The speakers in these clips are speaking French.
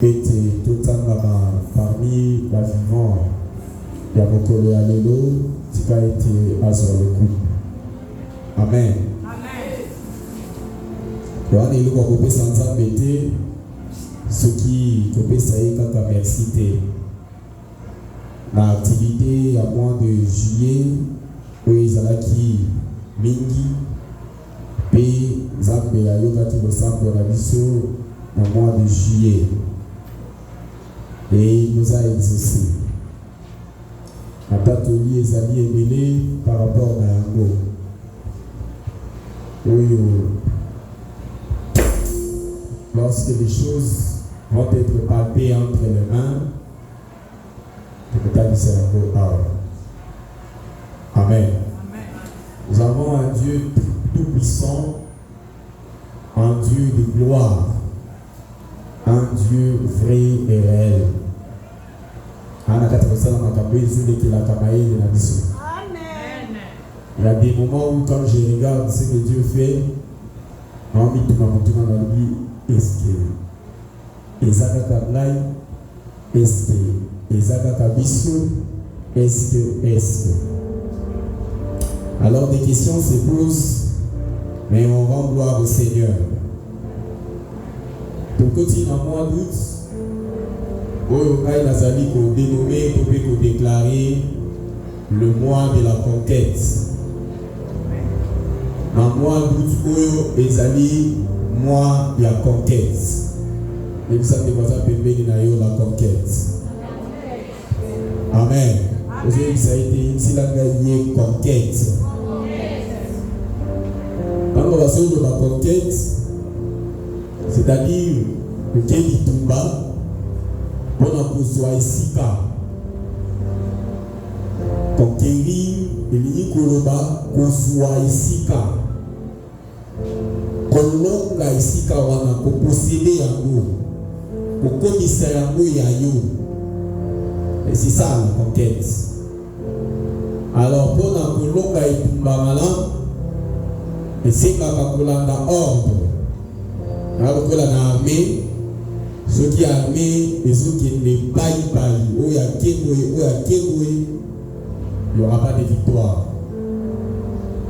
Était totalement parmi la vivant ya mokolo ya lelo tika ete azwa lokumu. Amen. Wana ilikuwa kopesa nzambe te soki kopesa ye kaka merci te. Na activité ya mois de juillet oyo ezalaki mingi mpe nzambe ayokaki losambo na biso na mois de juillet. Et il nous a exaucé. Atatoli ezali ebele par rapport à yango. Lorsque les choses vont être palpées entre les mains, peut-être c'est un beau Amen. Nous avons un Dieu tout-puissant, un Dieu de gloire, un Dieu vrai et réel. Amen. Il y a des moments où quand je regarde ce que Dieu fait, est-ce que Ezaka Kablai, est-ce que Ezaka Kabiso, est-ce que alors des questions se posent, mais on rend gloire au Seigneur. Pour continuer en mois d'août, Oyokai Nazali ko dénommer, ko déclarer le mois de la conquête. En mois d'août, Oyo Ezali, mois de la conquête. Et vous savez quoi ça peut venir la conquête. Amen. Aujourd'hui, ça a été si la gagne conquête. Quand on va sur la conquête, c'est-à-dire que Kéli Tumba, on a besoin Sika. Conquérir, et Koloba, Kosoa Sika. Kolonga Sika, on a possédé Yango. Kokomisa Yango Yayo. Et c'est ça la conquête. Alors, pour la Kolonga et Tumba, et c'est Kakolanda ordre. Alors que l'armée, ceux qui armés et ceux qui ne paillent pas, il n'y aura pas de victoire.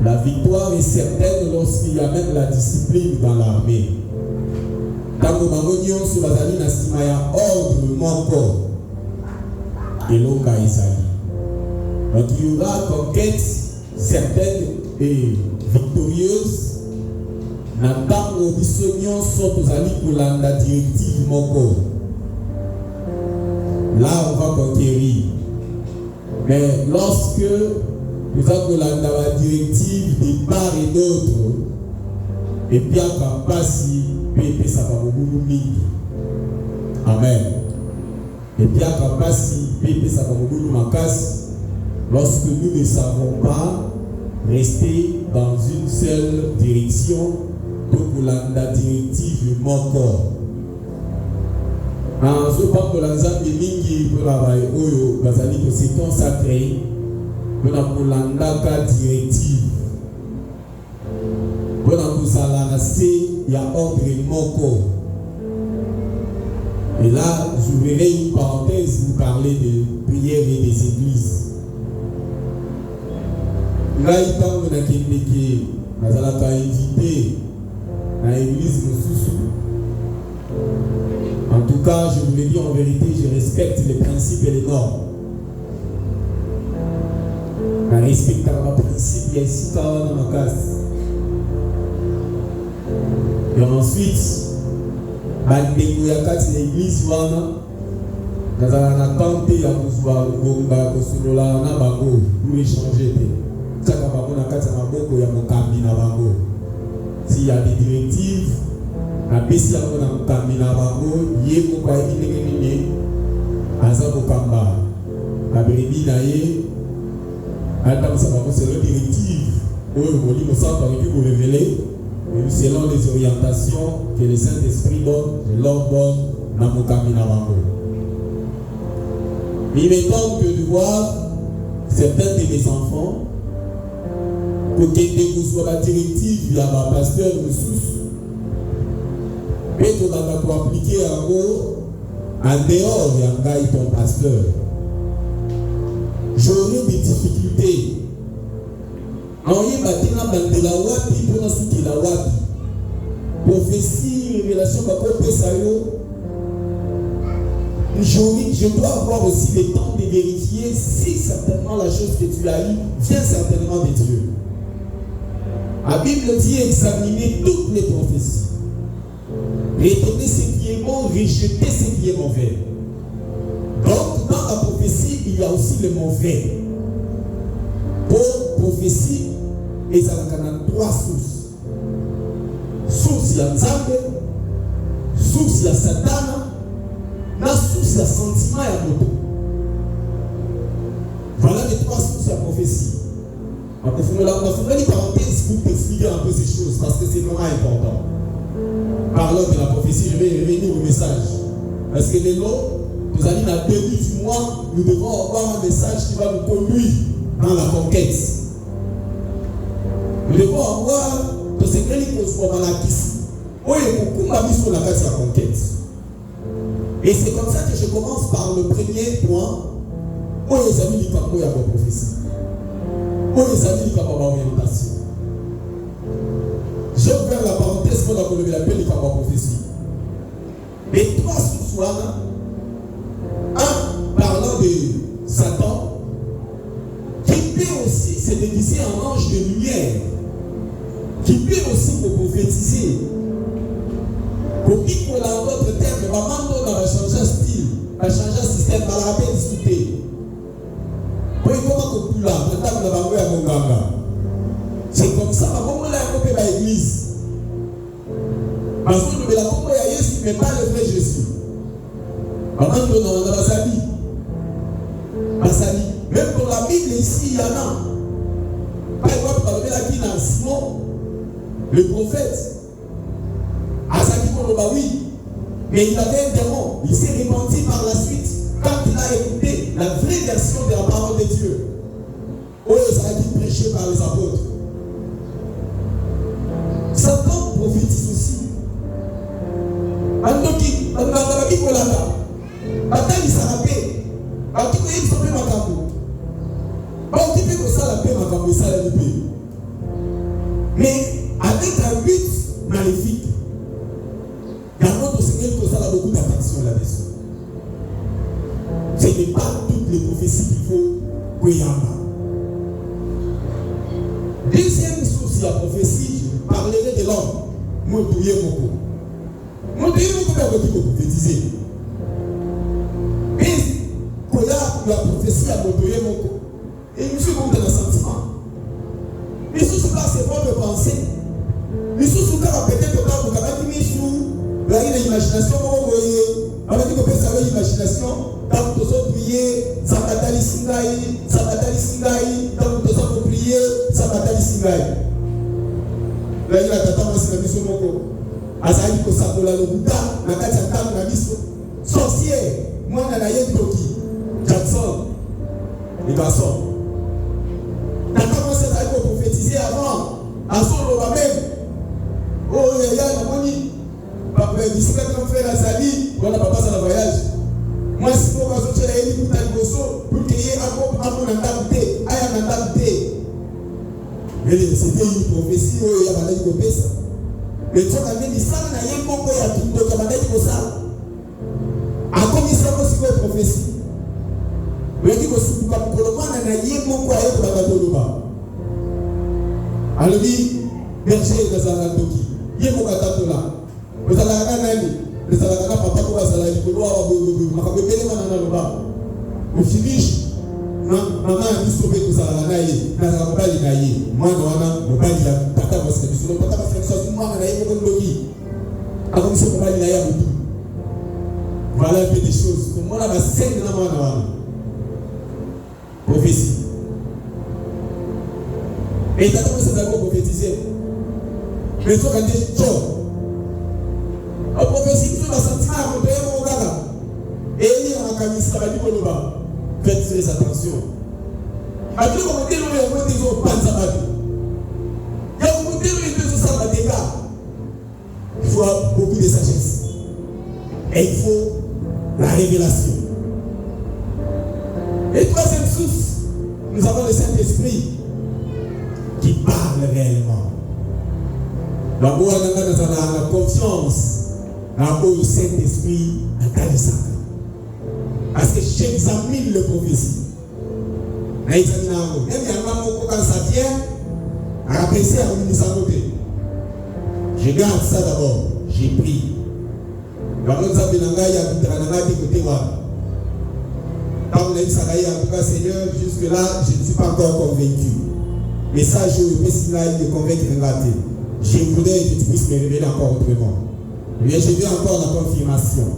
La victoire est certaine lorsqu'il y a même la discipline dans l'armée. Quand nous avons sur la zali nasimaya ordre mon corps et l'onga isali. Donc il y aura conquête certaine et victorieuse. N'attendons bisognon sont aux amis pour la directive moko. Là on va conquérir. Mais lorsque nous avons la directive de part et d'autre, et bien qu'on passe si ça va beaucoup mingi. Amen. Et bien qu'on passe si ça va beaucoup macasse. Lorsque nous ne savons pas rester dans une seule direction. Pour la directive mon corps. En ce pas pour la Zambie mingi pour la Oyo, Bazali que c'est consacré pour la directive. Pour la il y a ordre mon corps. Et là, je verrai une parenthèse, vous parler de prière et des églises. Là, il parle de la Kénéké, Bazalaka invité. À l'église en tout cas, je vous le dis en vérité, je respecte les principes et les normes. Je respecte les principes et les normes dans ma case. Et ensuite, je l'église, dans la tente, il y a pour échanger. S'il y a des directives, la PCA on a terminé bango, yé ko ba ini azabo kamba, la bébi naie, attends ça va c'est la directive, où le livre ça va vous révéler, selon les orientations que le Saint-Esprit donne, je leur donne dans mon camina bango. Il est temps de voir certains de mes enfants. Pour que soit la directive, il y a un pasteur ressources. Et qu'on a appliqué en gros, en dehors de Ngai, ton pasteur, j'aurai des difficultés. Envoyez maintenant Mandela Wapi pour nous soutenir la Wapi. Prophétie, révélation, je dois avoir aussi le temps de vérifier si certainement la chose que tu as eue vient certainement de Dieu. La Bible dit examiner toutes les prophéties. Retenez ce qui est bon, rejeter ce qui est mauvais. Donc, dans la prophétie, il y a aussi le mauvais. Pour prophétie, il y a 3 sources. Source ya Nzambe, source ya Satan, la source ya sentiment ya moto. Voilà les 3 sources de la prophétie. On va faire une parenthèse pour t'expliquer un peu ces choses parce que c'est vraiment important. Parlons de la prophétie, je vais revenir au message. Parce que les lots, nous allons dans le début du mois, nous devons avoir un message qui va nous conduire dans la conquête. Nous devons avoir le secret qui se trouve dans la kiss. Oui, beaucoup m'a mis sur la case de la conquête. Et c'est comme ça que je commence par le premier point. Où les amis du papa, il y a la prophétie. Où les amis du papa, il y a l'orientation. J'ai ouvert la parenthèse pour la lever la paix, il y a la prophétie. Mais 3 sources là, un parlant de Satan, qui peut aussi se déguiser en ange de lumière, qui peut aussi vous prophétiser. Pour qui pour l'autre terme, maman on va changer style, va changer système, va la peine discuter. Pour y voir que plus là, maintenant on va voir à mon ganga. C'est comme ça, maman on l'a coupé dans l'église. Parce que nous la coupé à Jésus, mais pas le vrai Jésus. Maman on va s'habiller. Même pour la Bible ici, il y en a. Par exemple, par le qui dans Simon, le prophète. Oui, mais il avait un démon. Il s'est repenti par la suite quand il a écouté la vraie version de la parole de Dieu. Oh, ça a été prêché par les apôtres. Satan prophétise aussi. Andoki, Andoki Kolanda, Atali Sarapé, Atikoye Sopé Makambo. On dit que ça la paix Makambo, ça la paix. Mais avec un but maléfique. Beaucoup d'attention là-dessus. Ce n'est pas toutes les prophéties qu'il faut qu'il y en a. Deuxième source de la prophétie, je parlerai de l'homme. Moutouye Moko. Moutouye Moko peut être prophétisé. Mais quand il y a la prophétie à Moutouye Moko, et nous sommes dans le sentiment. Les sources là, c'est votre pensée. Les sources là, peut-être pas pour qu'il y ait l'imagination, on va dire que ça va l'imagination, tant que nous avons prié, ça va t'aller singaï, ça va t'aller singaï, tant que nous avons prié, ça va t'aller singaï. Là, il y a tata, moi, c'est la mission moko. Azaï, que ça peut la lobuta, la katiaka, la mission. Sorcier, moi, on a la Toki, Jackson, les garçons. T'as commencé à prophétiser avant, à son loi même. Oh, il y a la monnaie. D'ici quand on fait la salie, on n'a pas passé le voyage. Moi, si on va sortir la hélice pour Taliboso, pour qu'il y ait un peu d'entalité, un d'entalité. Mais c'était une prophétie, il y a mal de ça. Mais tu as dit ça, il y a un peu de mal de ça. À quoi il s'est aussi une prophétie? Mais il dit que si vous avez un peu de mal. Alors, dit, berger de Zanandoki, il y a un peu de là. Les Alagana, papa, pour la salade, pour le finish, maman a dit sauver que ça va naïe, n'a pas les naïe. Moi, non, pas dire, papa, parce que tu ne peux pas faire ça, moi, on a eu beaucoup de logique. Alors, il ne faut pas les naïe. Voilà un peu des choses. Pour moi, là, ma scène, là, moi, prophétie. Et t'as commencé à prophétiser. Mais toi, quand tu es la prophétie, tu vas sentir à mon père, mon gars. Et il y a un camis, ça va dire qu'on va. Faites très attention. À tout le monde, il y a un peu de choses, pas de sabat. Il y a un peu de choses, ça va dégâts. Il faut beaucoup de sagesse. Et il faut la révélation. Et troisième source, nous avons le Saint-Esprit qui parle réellement. Donc, on a la confiance dans le Saint-Esprit à Talisaka. Parce que j'examine le prophétie. Même quand ça vient, à apprécier à une côté. Je garde ça d'abord, j'ai pris. Donc, nous avons dit quand on a dit ça, en tout cas, Seigneur, jusque-là, je ne suis pas encore convaincu. Mais ça, je veux me convaincre de rater. Je voudrais que tu puisses me révéler encore autrement. Mais je veux encore la confirmation.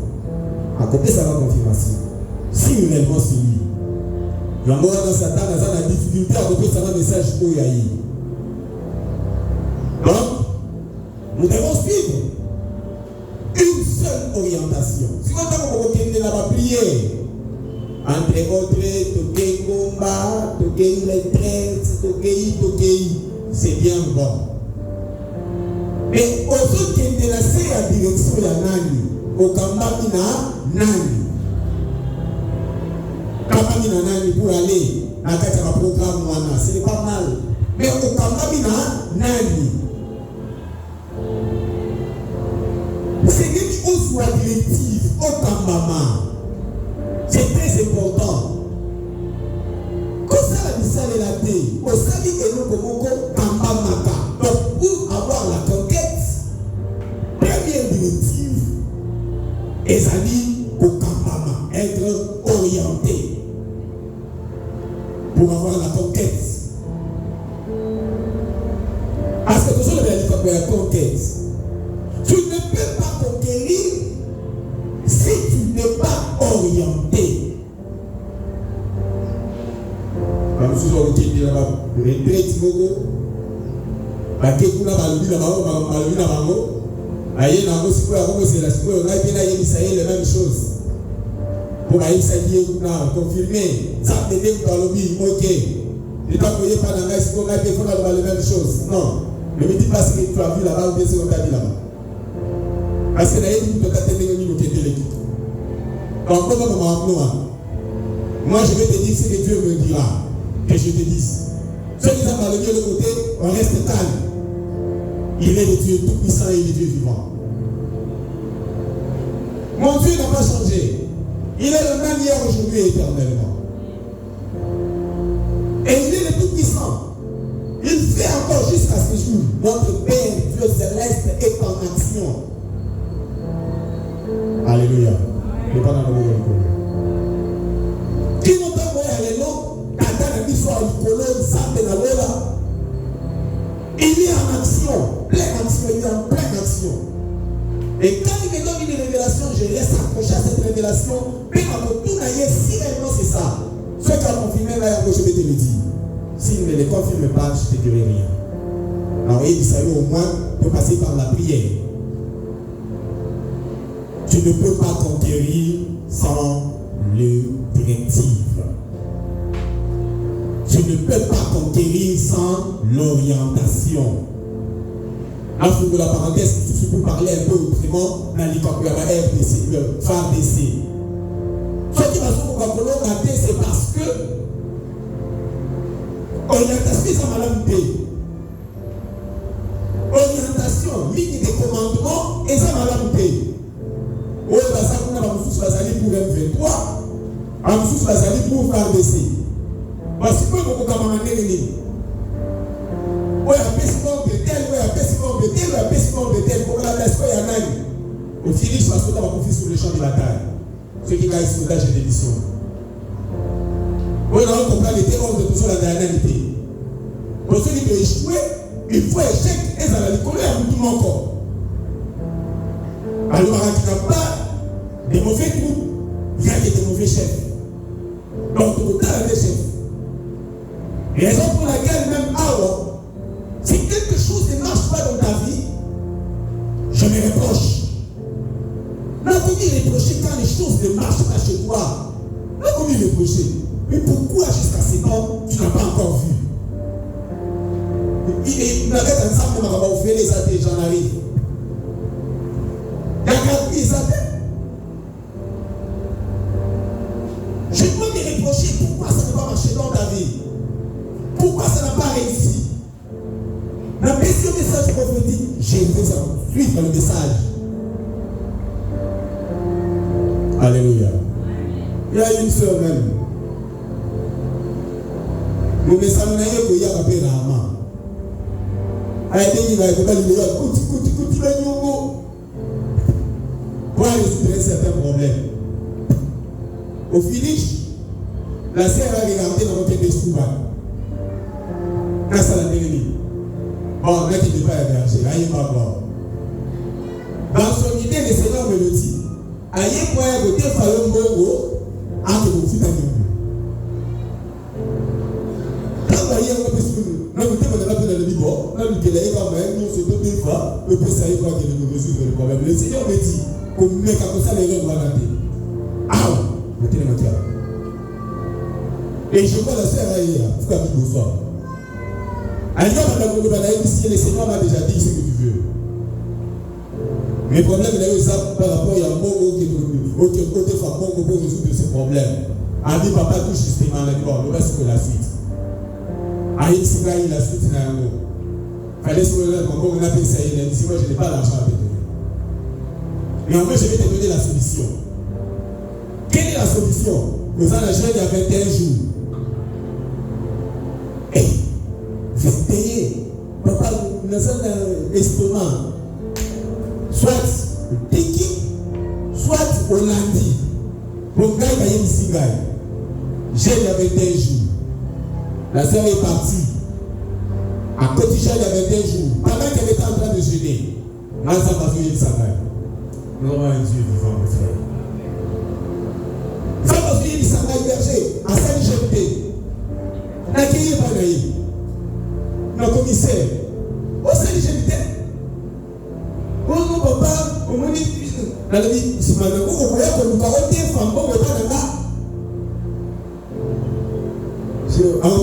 À côté, ça va confirmation. Si réellement c'est lui. Il y a un moment dans Satan, dans la difficulté à côté, ça va message pour Yahi. Donc, nous devons suivre une seule orientation. Si on a la prière, entre autres, Tokei Gomba, Tokei Lettres, Tokei, c'est bien bon. Mais aux autres qui ont laissé la direction de Nani, au Kambamina, Nani. Kambamina Nani pour aller dans le programme Wana, ce n'est pas mal. Mais au Kambamina, Nani. C'est une chose soit directive au Kambama. C'est très important. Quand ça la mission est la thé, au sali et nous comme Kambamaka. Donc pour avoir la conquête, première directive, Ezali au Kambama, être orienté pour avoir la conquête. Parce que toujours la conquête, tu ne peux pas conquérir si tu n'es pas orienté. Comme si on dit là-bas, retraite Mogo, Bakekuna Balubi na Bango, Aïe Nango Siko, c'est la Siko, on a bien aïe Misaïe, les mêmes choses. Pour aïe Saïe, confirmer, ça te dit que Balubi, ok. Ne t'envoyez pas dans la Siko, on a bien fait les mêmes choses. Non, ne me dis pas ce que tu as vu là-bas ou bien ce qu'on t'a dit là-bas. Parce que d'ailleurs, tu peux t'attendre au côté de l'équipe. Donc, moi, je vais te dire ce que Dieu me dira, que je te dise. Ceux qui sont dans le Dieu de côté, on reste calme. Il est le Dieu tout-puissant et le Dieu vivant. Mon Dieu n'a pas changé. Il est le même hier, aujourd'hui et éternellement. Et il est le tout-puissant. Il fait encore jusqu'à ce jour. Notre Père, Dieu céleste, est en action. Alléluia. Il pas dans le monde. Qui nous donne à l'élo, Tata n'a soit au colo, Sante na Lola. Il est en action, pleine action, il est en pleine action. Et quand il me donne une révélation, je reste accroché à cette révélation. Mais quand on tourne ailleurs, si réellement c'est ça, ceux qui ont confirmé là, je vais te le dire. S'il ne le confirme pas, je ne te dirai rien. Alors, il dit au moins, pour passer par la prière. Tu ne peux pas conquérir sans le directive. Tu ne peux pas conquérir sans l'orientation. Là, il faut que la parenthèse, je peux parler un peu autrement dans les RDC, le FARDC. Ce qui va se c'est parce que orientation, ça m'a l'amité. Orientation, ligne de commandement, et ça m'a l'amité. Oui, ça qu'on a pour M23, pour FARDC. Parce que vous avez dit, oui, au finish, parce que tu as confié sur le champ de bataille. Ceux qui gagnent soldage et d'édition. Oui, on comprend les terreurs de toujours la dernialité. Pour ceux qui veulent échouer, il faut échec et ça va les coller à tout le monde encore. Alors, il n'y a pas de mauvais coups, il y a des mauvais chefs. Donc, tout le des chefs. Et raison pour laquelle, même alors, si quelque chose ne marche pas dans ta vie, je me reproche. Non, comment reprocher quand les choses ne marchent pas chez toi? Non, comment reprocher? Mais pourquoi jusqu'à ce temps, tu n'as pas encore vu? Il n'avait qu'un ensemble, on va ouvrir les athées, j'en arrive. Il y a qu'un les athées. marché dans ta vie? Pourquoi ça n'a pas réussi? La question message prophétique, j'ai fait ça. Suivre le message. Alléluia. Il y a une soeur même. Nous ne savons pas qu'il y a un peu de rama. Il y a des pour résoudre certains problèmes. Au finish, la sœur a regardé dans votre esprit. Quand ça l'a terminé. Bon, là qui ne peut pas héberger, là il n'est pas bon. Dans son idée, le Seigneur me le dit. Aïe, quoi, côté Fallon Bongo, entre vos filles à nous. Quand vous voyez un peu plus, nous vous demandons dans le livre, nous nous disons, quand même, nous se donnons des fois, le peut savoir quoi que nous résoudre le problème. Le Seigneur me dit, comme mec comme ça, les gens vont rater. Ah, mettez les matières. Et je vois la sœur ailleurs, pourquoi vous vous soir. Le Seigneur m'a déjà dit ce que tu veux. Mes problèmes, par rapport à un mot qui côté fois pour résoudre ce problème. A dit papa tout justement, bon, le reste que la suite. A dit si la suite n'a un mot. Fallait se dire qu'on a appelé ça, il a dit moi je n'ai pas l'argent à te donner. Mais en fait je vais te donner la solution. Quelle est la solution? Nous allons acheter il y a 21 jours. Et 21, papa, nous avons un estomac. Soit Tiki, soit au lundi. Pour gars, il y a une cigaille. J'ai il y a 21 jours. La sœur est partie. À côté, il y a 21 jours. Pendant qu'elle était en train de jeûner, là, ça va faire une cigaille. Nous avons un Dieu vivant, mon frère. Ça va faire une cigaille berger. À Saint-Jean-Té. N'accueillez pas d'ailleurs. Le commissaire. Au Saint-Jean-Té. Oh non, papa, on m'a dit, c'est pas le coup, on voyait que nous parlons des femmes, on ne peut pas là.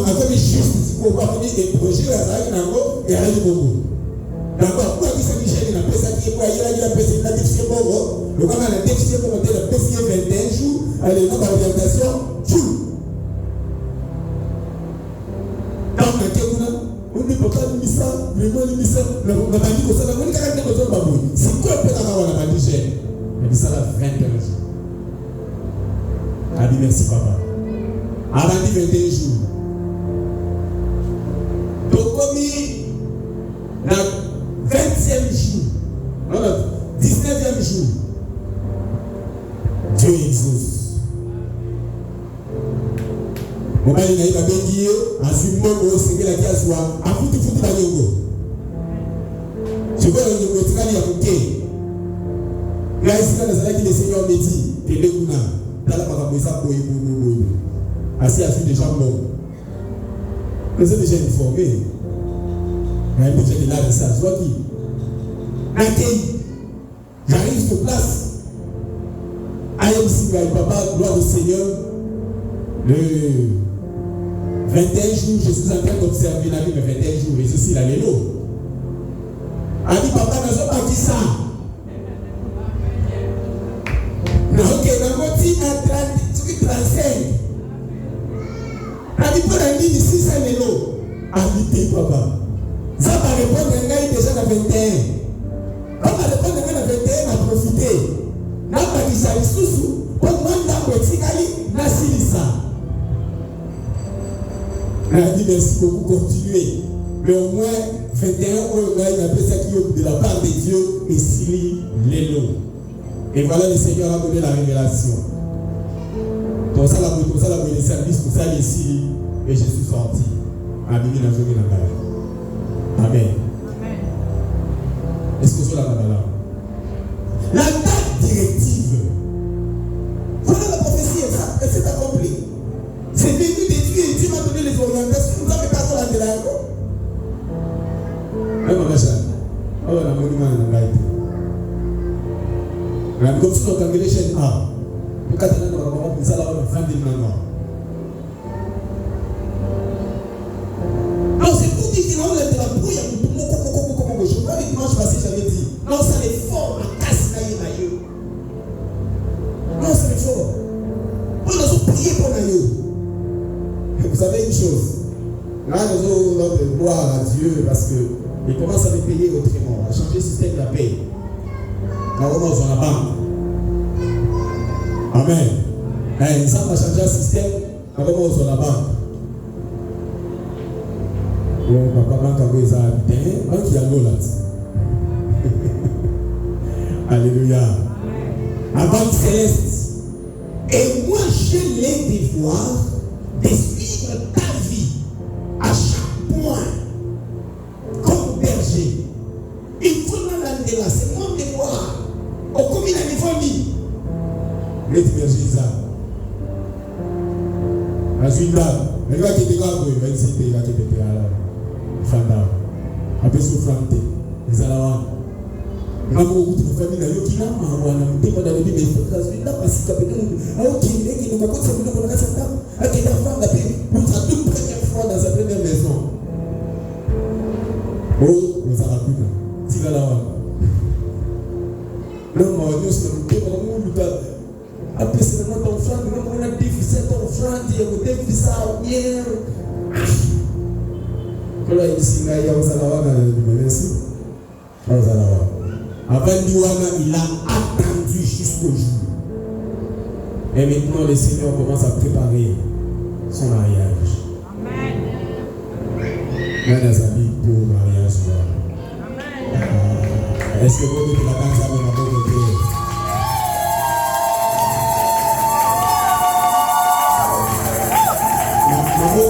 Avec les justes, on va venir des projets à la Nango et à la Nango. D'accord, pourquoi Saint-Michel n'a pas ça qui est quoi, il a passé la déficit Bongo, le gars a la déficit Bongo, il a passé 21 jours, elle est dans l'orientation, tout. Dans la Kéouna, on ne peut pas lui ça, vraiment lui ça, on a dit que ça, on a caractère de ton babou. C'est quoi le pétard à la Niger? Elle dit ça là 21 jours. Elle dit merci papa. Elle a dit 21 jours. Donc comme il le 20e jour, non, le 19e jour, Dieu exauce. Mon père il a dit à suivre mon c'est que la qui a soin à foutu la yongo. Je vois le yongo tu vas dire OK. Là ici dans la salle qui le Seigneur me dit que le kuna dans la parabole ça pour assis à suivre des gens bons. Nous sommes déjà informés. Mais déjà là de ça soit qui accueille. J'arrive sur place. Aïe si papa gloire au Seigneur. Le 21 jours, je suis en train d'observer la vie, mais 21 jours, et ceci, il a les lots. Elle dit, papa, nous sommes pas dit ça. Ok, nous avons dit 35. Elle dit, pour la ligne ici, c'est les lots. Elle dit, papa. Ça va répondre à un gars déjà dans 21. Quand on va répondre à un gars dans 21, on a profité. N'a pas dit ça, il sous-sous. Pour moi, on a profité, on a signé ça. Elle a dit merci beaucoup, continuez. Mais au moins 21 ans, il a fait ça qui est de la part de Dieu et Sili l'élo. Et voilà, le Seigneur a donné la révélation. Pour ça, le service, pour ça, ici, et je suis sorti. Amen. Amen. Est-ce que c'est la Kabbalah? La date directive. Voilà la prophétie, elle s'est accomplie. C'est venu de Dieu et Dieu m'a donné les orientations. Vous n'avez pas trop la télé encore. Même ma chère. Oh, la monument est en gaïté. Mais comme si on a gagné chez A. Nous avons gagné dans la salle à 20 000 maintenant. Non, c'est pour dire qu'il y a de la brouille. Je vois les dimanches passés, j'avais dit. Non, ça les fort. La casse naïe. Non, ça les fort. On a prié pour naïe. savez une chose, là nous avons de gloire à Dieu parce qu'il commence à me payer autrement, à changer le système de la paye. Quand on commence dans la banque. Amen. Ça va changer le système quand on commence dans la banque. Papa banque a besoin de banque qui a l'eau là. Alléluia. La banque céleste. Et moi j'ai les devoirs de suivre ta vie à chaque point comme berger. Il faut l'amener là, c'est mon devoir. Au combien de famille les bergers ça. La suite là, les gars qui étaient là, ils vont essayer de gars qui étaient là. Fanda. Après souffrante, les alawan. Quand vous êtes une famille, vous êtes là, vous êtes dans le Bible, vous êtes là, parce que vous pour sa toute première fois dans sa première maison. Oh, vous avez vu là. Si là, non, nous sommes après, c'est notre offrande, nous avons dit cette offrande, il y a des fils à hier. Quand il s'y a, il y a un salawa dans le Bible, merci. Avant Diwana, il a attendu jusqu'au jour. Et maintenant, le Seigneur commence à préparer son mariage. Amen. Mes amis, pour le mariage. Amen. Est-ce que vous dites la danse à mon amour de Dieu?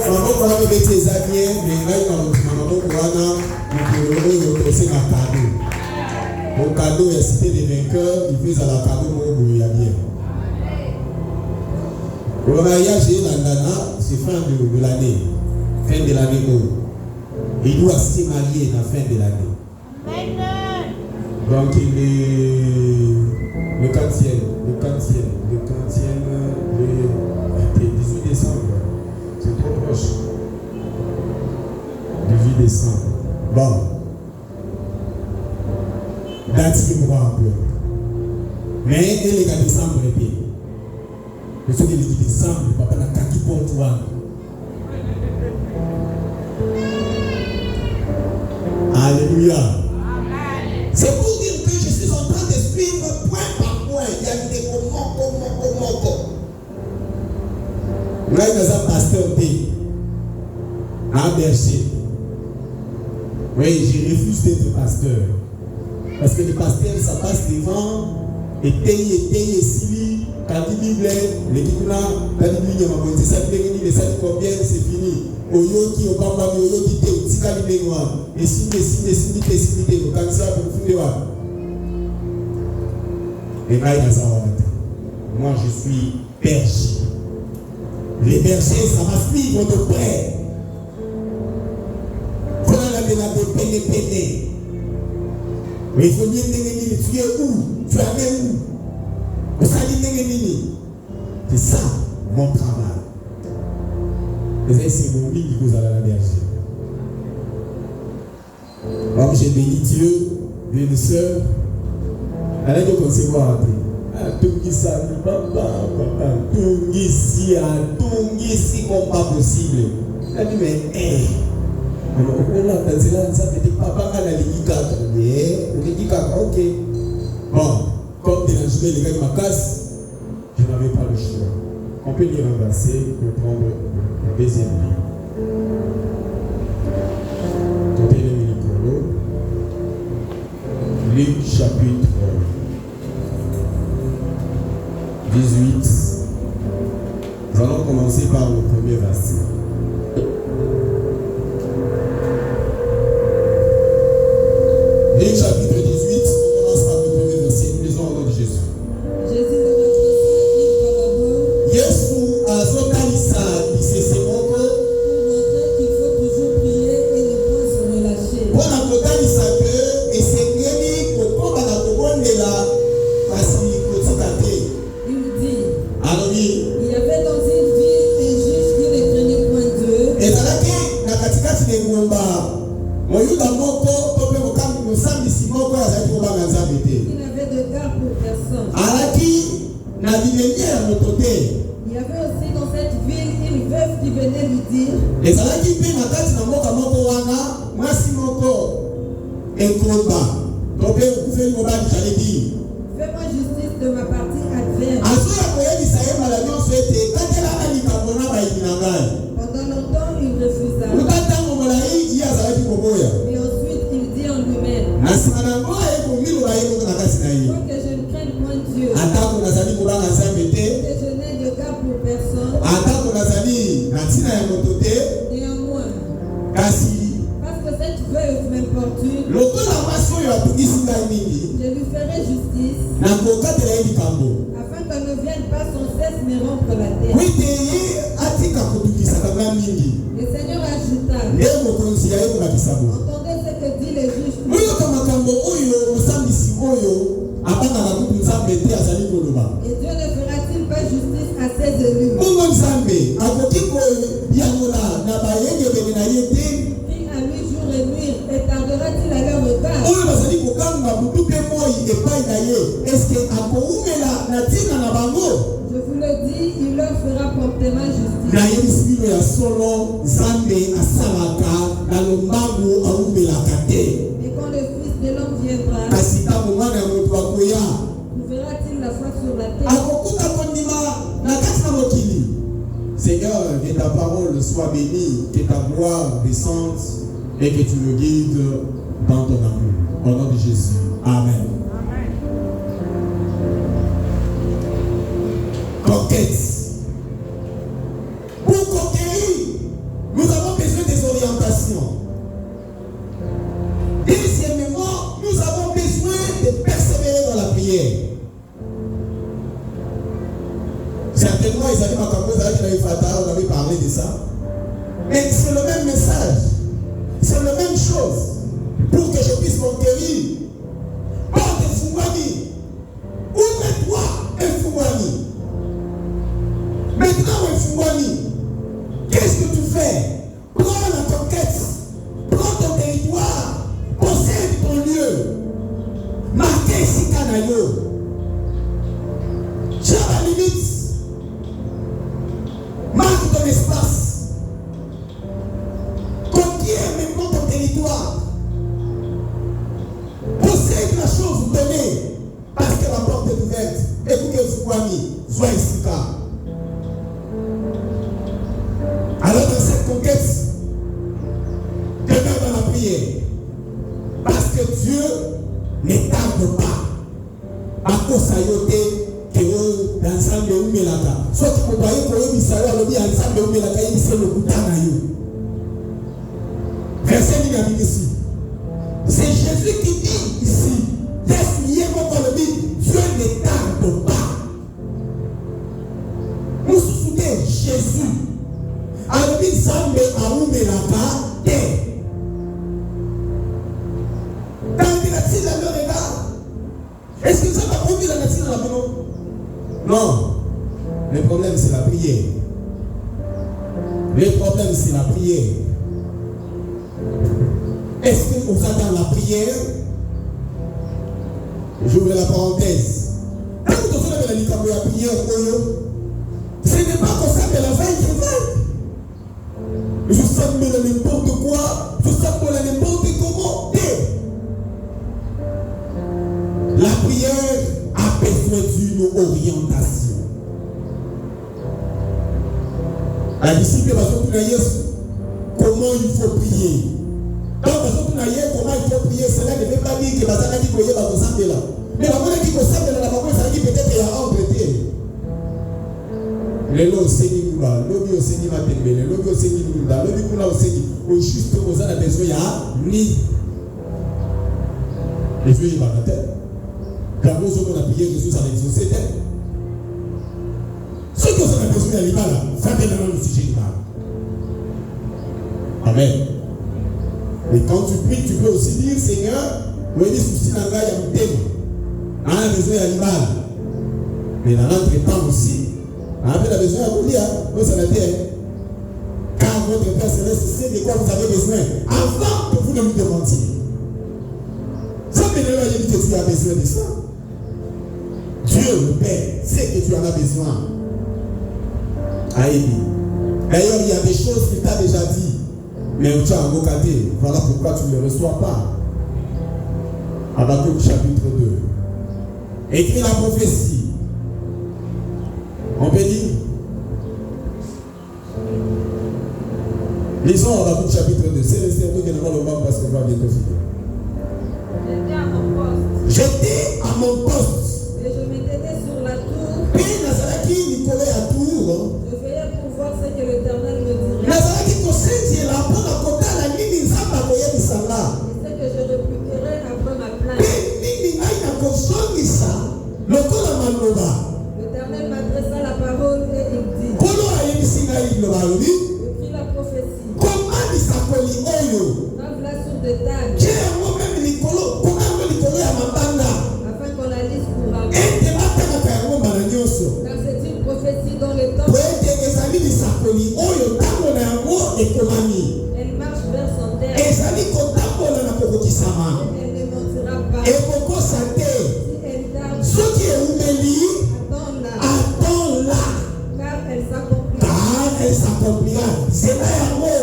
Maman, on va mettre les amis, mais là, maman, on va c'est un cadeau. Au cadeau, il y a cité des vainqueurs, il vise à la cadeau, il y a bien. Le mariage est c'est fin de l'année. Fin de l'année. Il doit se marier à la fin de l'année. Donc il est le 18 décembre. C'est trop proche. 18 décembre. Bon. Date qui me voit un peu. Mais il est à décembre et puis. Je suis dit décembre, papa n'a qu'à qui pour toi. Alléluia. C'est pour dire que je suis en train de suivre point par point. Il y a des comment. Là, il y a un pasteur D. Un berger. Oui, je refuse d'être pasteur. Parce que le pasteur, ça passe devant. Et tailler, sili, quand il dit l'équipe là, quand il dit que ça dit combien, c'est fini. Oyo qui au bamba, oyo qui te, si quand il est noir, et si, quand ça pour fouiller. Et là, il y a ça. Moi, je suis berger. Les bergers, ça va suivre de près. Voilà la péné. Mais il faut bien dire, tu es où? Tu es où? C'est ça mon travail. C'est mon vie qui vous a la berger. Donc j'ai béni Dieu, une sœur. Elle a dû concevoir. Tungi ça, papa. Tungi si comme pas possible. Elle a dit mais ça fait que papa a ok. Bon, comme de la journée, les gars de ma casse, je n'avais pas le choix. On peut les renverser pour prendre le deuxième lit. Tentez le mini-prolo. Luc chapitre 18. Nous allons commencer par le premier verset. Luc chapitre 18, on commence par le premier verset. Nous lisons au nom de Jésus. Jésus a zokalisa bisesemoko. Pour montrer qu'il faut toujours prier et ne pas se relâcher. Pour la zokalisa que esengeli kokoba na kobondela kasi kotikate. Il dit. Alors il y avait dans une ville un juge qui ne craignait point Dieu. ezalaki na katikati na engumba moyuda moko to mpe mosambisi moko azalaki kobanga nzambe te. Il n'avait de garde pour personne. alaki na bilenge ya moto te. Il y avait aussi dans cette ville une veuve qui venait lui dire, et ça l'a dit, mais ma tête n'a pas comment wana, merci encore. Et combat. Donc, vous faites une mobile, j'allais dire. fais-moi justice de ma partie adverse. Pendant longtemps, il refusa. Mais ensuite, il dit en lui-même, faut que je ne craigne point Dieu, que je n'ai de cas pour personne. Néanmoins, parce que cette veuve m'importune, je lui ferai justice, afin qu'elle ne vienne pas sans cesse me rompre la tête. Le Seigneur ajouta, entendez ce que dit le juge. Et Dieu ne fera-t-il pas justice à ses élus? Prie à lui jour et nuit, et tardera-t-il à leur regard? Je vous le dis, il leur fera promptement justice. Et quand le Fils de l'homme viendra, trouvera-t-il la foi sur la terre? Seigneur, que ta parole soit bénie, que ta gloire descende et que tu me guides dans ton amour. Au nom de Jésus. Amen. Conquête. Pour conquérir, nous avons besoin des orientations. Deuxièmement, nous avons besoin de persévérer dans la prière. Certainement, ils avaient ma campagne, on avait parlé de ça. Mais c'est le même message. C'est la même chose. Pour que je puisse conquérir. Porte Fouani. Où mets-toi un Fouani? Maintenant, un Fouani. Qu'est-ce que tu fais? Prends la conquête. Prends ton territoire. Possède ton lieu. Marquez ici Canayo. Tu as la limite. Marque ton espace. Conquiert maintenant ton territoire. Possède la chose donnée. Parce que la porte est ouverte. Écoutez, Fouani, sois ici. Alors dans cette conquête, demeure dans la prière. Parce que Dieu ne tarde pas. À cause de l'ensemble de l'Umelaka. Soit que vous voyez que vous savez, l'ensemble de l'Umelaka, il c'est le Boutanayo. Verset ici. C'est Jésus qui dit ici, Dieu ne tarde pas. Vous vous souvenez, Jésus, a dit Zambé à Umelaka, est-ce que ça va conduire la nation à la maison? Non. Le problème, c'est la prière. Le problème, c'est la prière. Est-ce qu'on attend la prière? J'ouvre la parenthèse. Quand vous avez la prière, ce n'est pas comme ça que la veille se fait. Je sens n'importe quoi, je sens n'importe comment. La prière a besoin d'une orientation. La disciple va se dire comment il faut prier. Quand on va se dire comment il faut prier, cela ne veut pas dire que Bazana dit que va vous là. Mais la monnaie qui vous semble là, la monnaie ça dit peut-être qu'il y a un traité. Le lot c'est ni kula, l'obi au seni matembele, l'obi au seni kula, l'obi kula au seni. Au juste aux a besoin il y a ni. Et puis il va la tête. Quand vous avez prié, Jésus a exaucé. Ce que vous avez besoin de l'animal, faites le sujet animal. Amen. Et quand tu pries, tu peux aussi dire, Seigneur, vous avez dit souci dans le gars, il y a un thème. On a besoin d'animal. Mais dans l'entretemps aussi, on a besoin de vous dire, vous savez bien, car votre Père Céleste sait de quoi vous avez besoin avant que vous ne lui demandiez. Ça me dit que tu as besoin de ça. Dieu, le Père, sait que tu en as besoin. Aïe. D'ailleurs, il y a des choses qu'il t'a déjà dit. Mais tu as avocaté. Voilà pourquoi tu ne le reçois pas. Habakkuk chapitre 2. Écrit la prophétie. On peut dire. Lisons Habakkuk chapitre 2. C'est le cerveau qui est devant le banc parce qu'on va bientôt finir. J'étais à mon poste. Et je m'étendais sur la tour. Puis Nazaraki Nicolas à tour. Je veillais pour voir ce que l'Éternel me dirait. Nazaraki Kosenji la pour la côté à la ligne Nzamba Koye Bisanga. Et ce que je répliquerai après ma plainte. L'Éternel m'adressa la parole et il dit. Écris la prophétie. Grave-la sur des tables. Afin qu'on la lise couramment. Car c'est une prophétie dans le temps. Elle marche vers son terme. Elle ne mentira pas. Si elle tarde, attends-la. Car elle s'accomplira. Elle s'accomplira certainement.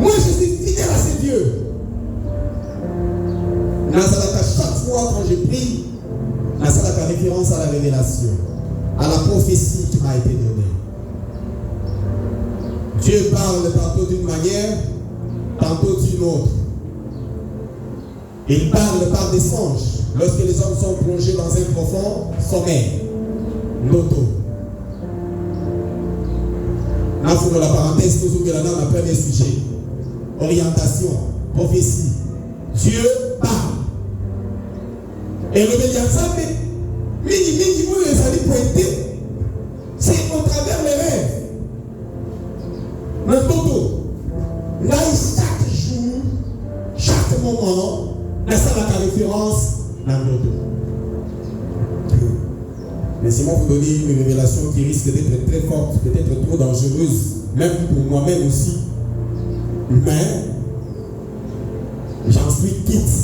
Moi je suis fidèle à ces dieux. Nazaraka, chaque fois quand je prie, Nazaraka référence à la révélation, à la prophétie qui m'a été donnée. Dieu parle tantôt d'une manière, tantôt d'une autre. Il parle par des songes lorsque les hommes sont plongés dans un profond sommeil. L'auto. Là, il faut la parenthèse, nous ouvrons dans le premier sujet. Orientation, prophétie. Dieu parle. Et le Béliansame, c'est au travers les rêves. Notre toto, là, chaque jour, chaque moment, là, ça va la référence dans notre. Mais si moi vous donnez une révélation qui risque d'être très forte, peut-être trop dangereuse, même pour moi-même aussi, mais j'en suis quitte.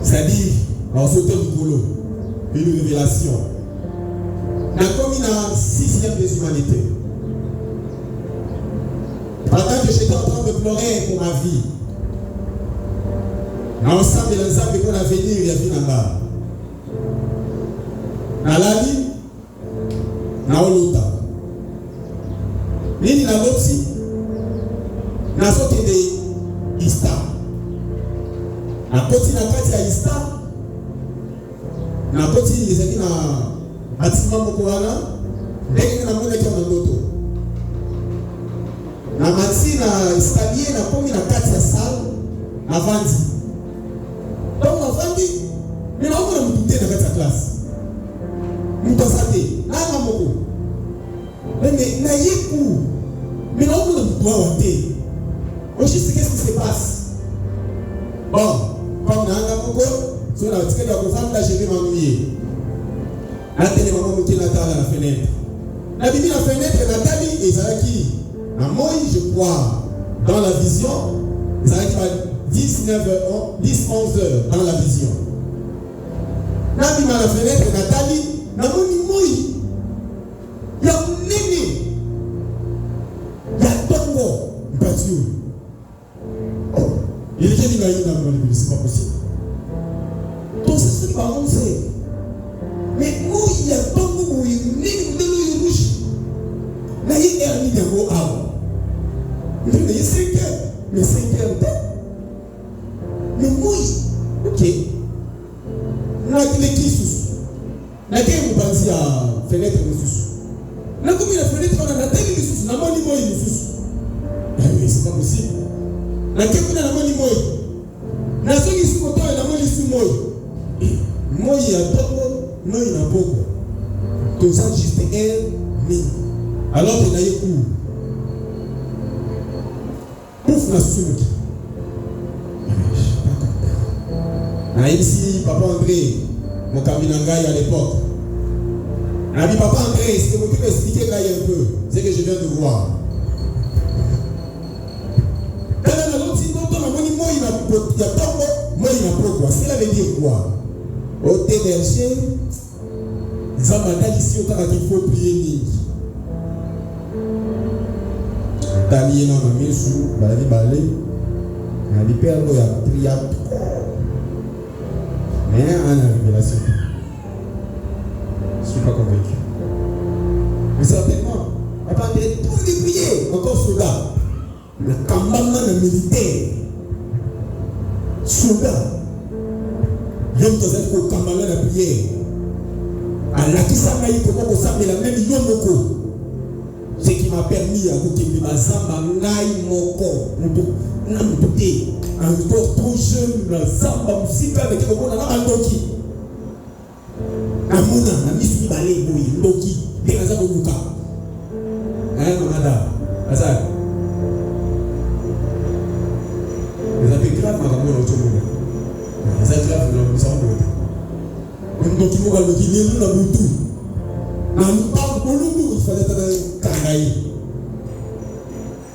C'est-à-dire, en sautant du boulot, une révélation. La commune a 6e des humanités. Pendant que j'étais en train de pleurer pour ma vie, ensemble de l'ensemble de mon avenir, il y a vu là-bas. Nalali, naoluta. Nini na lopsi, nasote de Ista. Na koti na kati ya Ista, na koti izaki na atima mokowana, ndenge na mwana kia na ndoto. Na mati na escalier na komi na kati ya salle, na vandi. Donc na vandi, mais na okona mutute na kati ya classe. Mutosate, na moko. Mais na yeku, mais na okona mutwa wate. Aujourd'hui, qu'est-ce qui se passe? Bon, comme na anga moko, sur la ticket de la conférence, là, je vais m'ennuyer. La télé, maman, monter Nathalie à la fenêtre. La Bible, la fenêtre, Nathalie et Zalaki. À moi, je crois, dans la vision, Zalaki va 10, 11 heures dans la vision. La Bible, la fenêtre, Nathalie, na moni moi. Il y a un nini. Il y a Tongo, Mpatiou. Il est dit que c'est pas possible. Donc c'est ce que par contre c'est. Mais où il y a Tongo, il y a un rouge. Là il y a un numéro A. Il y a 5 heures. Mais 5 heures peut-être. Mais moi, ok. Là il est qui sous. Là il y a une bande à fenêtre sous. Là comme il y a fenêtre on a la télé sous. Là moi il est sous. Mais c'est pas possible. La kekuna na moni moyi na soki sikoto na moni su moyi moyi ya tongo moyi na boko to ça juste mi alors que na yeku pouf na suki na ici papa André mon kaminanga à l'époque na bi papa André c'est que vous pouvez expliquer là un peu c'est que je viens de voir. Il y a Tongo, moi il y a Tongo. quoi? Cela veut dire quoi? Au berger, ils ont ici au cas qu'il faut prier. Talié dans la maison, balé balé, on a dit père il y a prié. Mais en révélation, je ne suis pas convaincu. Mais certainement, à part de tout les prier, encore soldat, le campement militaire, soldat, l'homme qui est au campement de prière, à la qui s'en aille, comment on s'appelle la même yomoko. Ce qui m'a permis à vous qu'il m'a zambé mon corps, encore trop jeune, zamba musique avec le monde à la ndoki. Amuna, na misui balé boy, ndoki, des razabo luka. Hein, mamada, asa. Les avez grave, ma maman, l'autre monde. Les avez grave, nous sommes l'autre. Ndoki, nous allons dire, nous allons tout. Bolumbu, il fallait être Kangaï.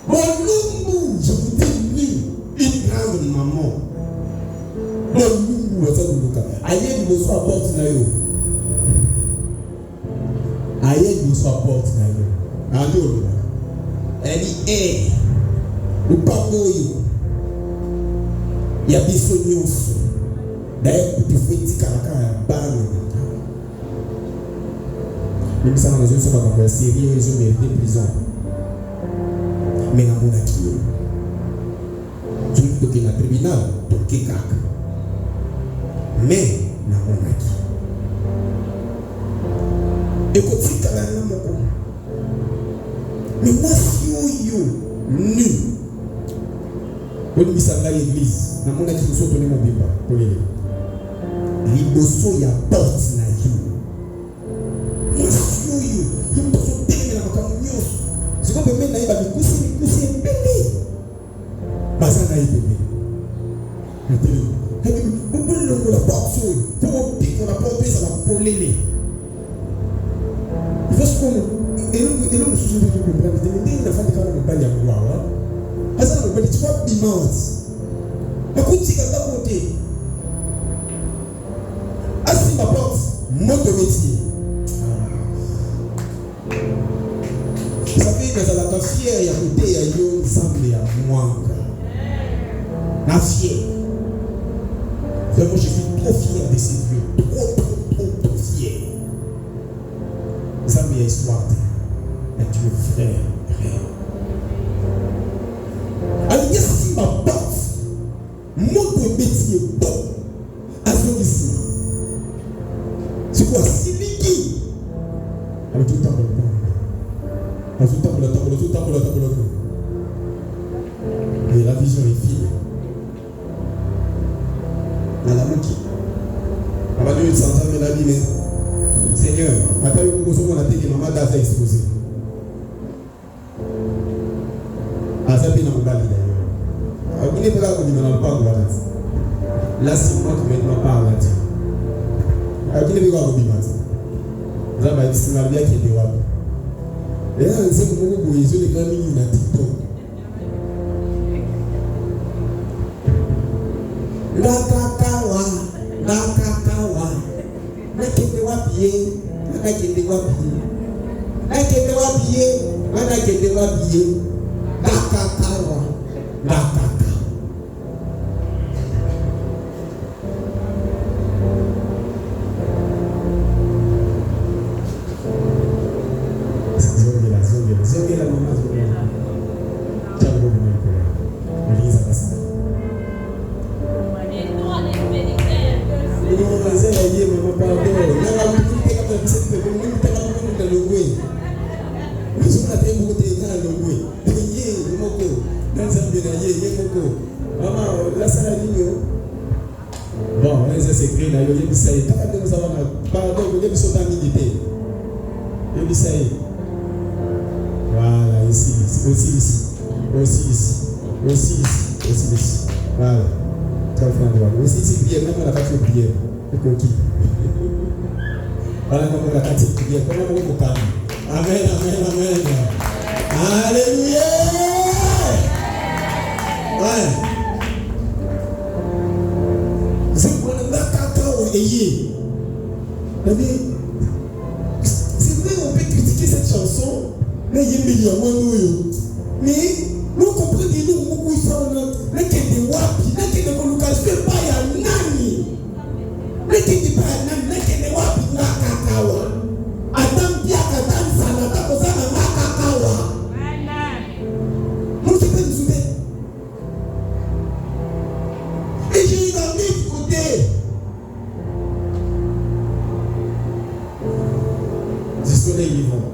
Bolumbu, je vous dis, une grande maman. Bolumbu, ça vous dit. Aïe, nous sommes à porte naïo. Aïe, nous sommes à porte naïo. Ando, elle dit, le papoyo. Il y a des sonios. D'ailleurs, tu fais des caractères à ban. Même ça, dans les autres, dans la série, ils ont mérité prison. Mais dans mon acquis, tu ne peux pas dans le tribunal, tu peux pas. Mais dans mon acquis. Écoute, si tu as un homme, mais moi, si you nu, quand nous sommes à l'église, dans mon acquis, nous sommes tenus mon bimba, pour les liboso, il y a porte na you. Il me pose au thème de la macamounios. C'est comme le mec naïf avec coussi bébé. Bazan naïf bébé. Vous pouvez le la porte sur. Pour piquer la porte, ça va poler. Il faut ce qu'on. Et l'homme se souvient de comprendre. Il dit, il a fait des cas de bagne à boire. Azan, on va dire, tu vois, bimance. Écoute, si quelqu'un a côté. Assis ma porte, mot de métier. Vous savez, dans la fière, il y a côté, il y a une semble à moi. La fière. Vraiment, je suis trop fier de ces vieux. Trop fier. Ça me histoire. Et tu es frère. Alors, si ma porte, mon métier est bon, à ce ici. C'est quoi? C'est liquide. Alors, tout le temps, et la vision est fine. Madame qui on va dire une centaine de la vie. Seigneur, attends, on a dit que maman a fait exposer. Ah, ça fait dans le bal d'ailleurs. Vous n'êtes pas là pour dire que pas là, c'est moi qui maintenant parle là-dessus. Vous n'êtes pas là pour dire que vous avez dit que c'est bien qui est dehors. Et là, c'est pour vous que les grands millions à TikTok. Nakakawa. Nakende wapiye. Nakakawa. Zongela mama zongela. Chango mwenyewe. Uliza basi. Bon, c'est écrit là, il y a des sailles. Quand nous avons pardon, il y a des sauts à militer. Il y a des sailles. Voilà, ici, aussi ici. Voilà. Aussi ici, prière, comment la carte prière. Voilà comment la carte prière. Comment on peut parler. Amen. Alléluia. Ouais. C'est quoi crier. Mais c'est vrai, on peut critiquer cette chanson, mais il y a un million de nous. Mais nous comprenons que nous sommes mais que des wapi, mais que des colocations, pas y a nani. Mais que des pas nani, mais que des wapi, na kakawa. Adam pia katan sana, ta cosa na kakawa. Nous c'est pas nous souder. Et j'ai eu un autre côté. Du soleil vivant.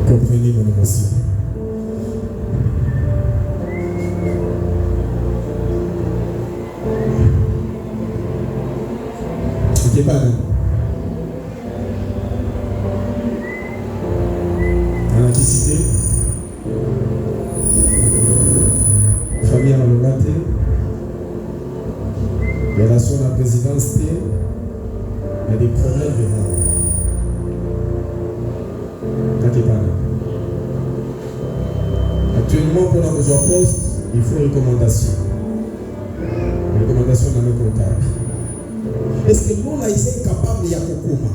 Comprenez mon émotion. C'était pas là. On a qui cité famille en Lomate, relation à la présidence, il y a des problèmes de rang. Actuellement, pour la besoin poste, il faut recommandation. Recommandation dans le comptable. Est-ce que nous, là, ils sont capables de Yakokoma,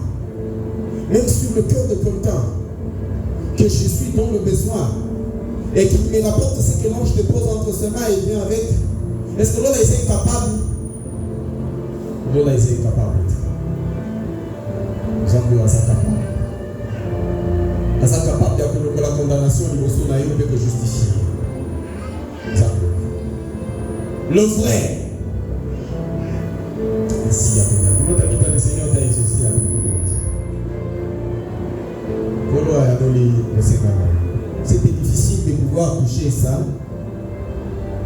même sur le cœur de quelqu'un, que je suis dans le besoin, et qu'il me rapporte ce que l'ange dépose entre ses mains et vient avec, est-ce que là, ils sont capables? Là, ils sont capables. Nous avons à sa capable. À sa capable, il y a que la condamnation, il ne peut que justifier. Ça. Le vrai. Ainsi, il y a que le Seigneur t'a exaucé avec nous. C'était difficile de pouvoir toucher ça,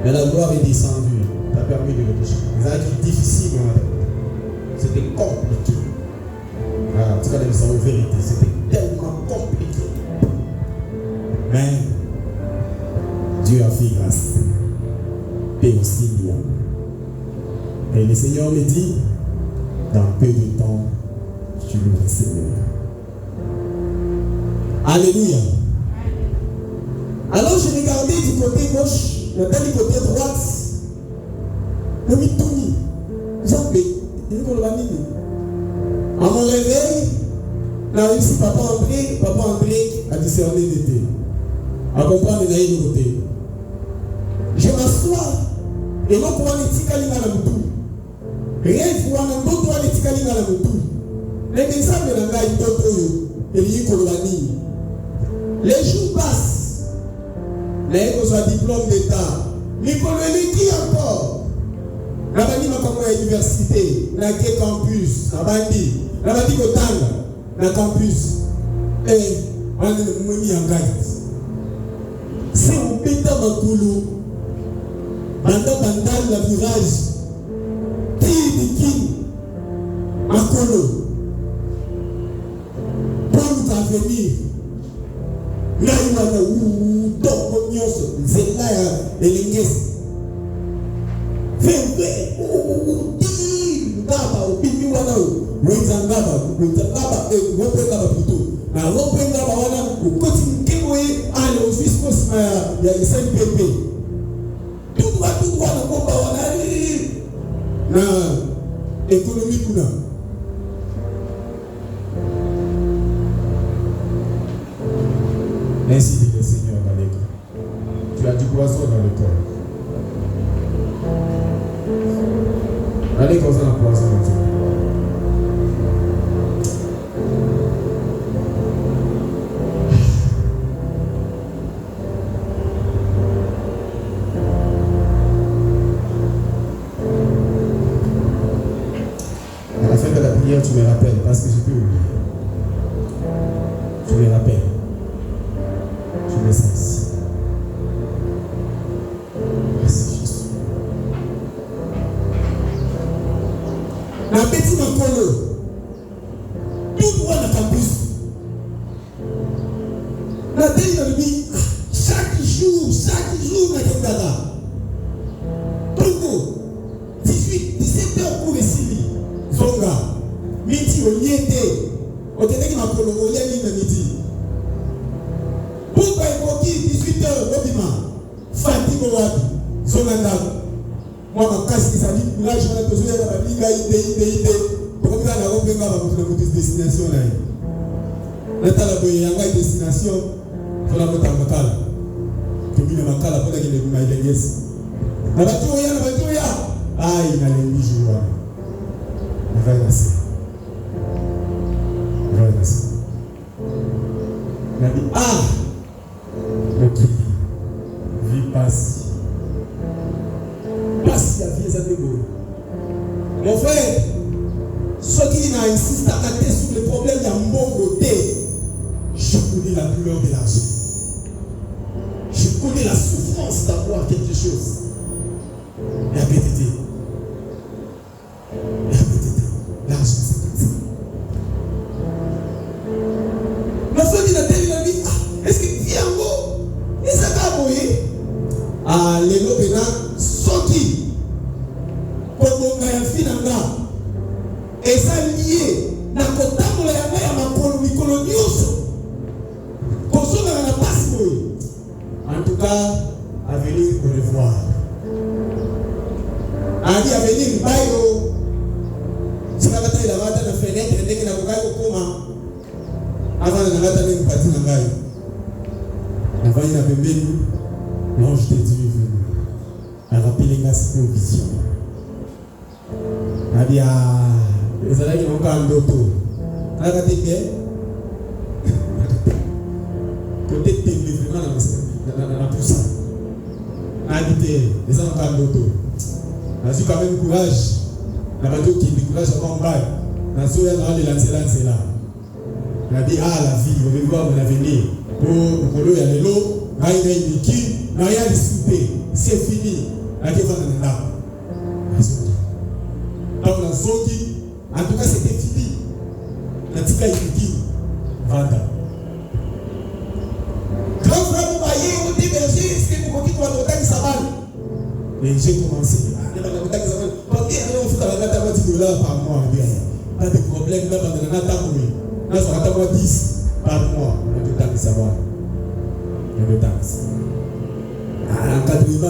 mais la gloire est descendue. Ça a permis de le toucher. Ça a été difficile, c'était compliqué. En tout cas, la vérité, c'était tellement compliqué. Mais Dieu a fait grâce. Et aussi bien. Et le Seigneur me dit, dans peu de temps, tu loues le Seigneur. Alléluia. Alors je regardais du côté gauche, du côté droite. Je me tourne. À mon réveil, là ici, Papa André a discerné l'été. À comprendre les de côté. Je m'assois et non pour aller tikali dans la moutou. Rien pour aller d'autres aller tikali dans la moutou. L'examen de la gaille d'autres et les colonies. Les jours passent. Les besoin diplôme d'État. Les colonies qui encore? La bandi m'a comme à l'université, la quai campus, la bandi, la bandi Kotanga, la campus. Et on est mis en garde. C'est un pétard ma coulou. Banda la virage. Qui ma colo. Pour nous venir. Là il va où donc c'est là et l'inges. Ainsi dit le Seigneur dans l'école. Tu as du poison dans le corps. Allez comme ça dans le poison. Seigneur, tu me rappelles parce que je peux oublier. Tu me rappelles. Je me sens ici. Merci Jésus. La petite Makolo, tout droit dans le campus. La télé dans le vie, chaque jour, la Kendara. Togo, 18, 17 heures pour les Sili. Zonga, midi, au liété. Au Ténéki Makolo, au liété, midi. Pourquoi il faut 18 heures, Robima, fatigue au Wabi, Zonga. Moi, ma casse qui s'allie, là, je vais besoin de la idée. Pourquoi la robe est là pour la destination là? Natala boye yanga destination pour la moto makala. Kimi na makala pour la kile kuma ilengesi. Na bato ya. Ai na lengi joa. Na vai nascer. Na dit OK. Vie passe. Passe la vie ça dégo. Mon frère, ce qui n'a insisté à tête sur le problème il y a mon côté. Je connais la douleur de l'argent. Je connais la souffrance d'avoir quelque chose. La BTT. L'argent, c'est comme ça. Ma famille n'a pas dit, est-ce que tu es en haut? Et ça va aboyer? Les lots maintenant, sortis. Pour mon gars, il y a un et ça lié. Na kotambo la yanga ya makolo mikolo nyuso. En tout cas, à venir au revoir. A dit à venir, bayo. Si la bataille la bataille de fenêtre, elle est que la boucaille au coma. Avant la bataille de partie de gaille. La vaille n'a pas venu. L'ange de Dieu est venu. A rappelé les gars, c'est une vision. A dit les allègues n'ont qu'un d'auto. A dit que côté TV vraiment dans la poussa. Habité, les gens ont d'auto. J'ai quand même courage. La radio qui dit courage à combattre. Dans ce cas, les lancer là. On a dit la vie, on veut voir mon avenir. Pour l'eau, il y a l'eau, il y a une équipe, il y a rien discuté. C'est fini. La guerre va là. Donc, la zone, en tout cas, c'était fini. La tika est fini. Vanda. Quand vous voyez, vous dites, est-ce que vous pouvez vous donner sa balle? Et j'ai commencé. Parce qu'il y a $10 par mois. Pas de problème, là, dans la table. Là, ça va être 10 par mois. Il y a de savoir. Il y a de taxes. En 80, il y a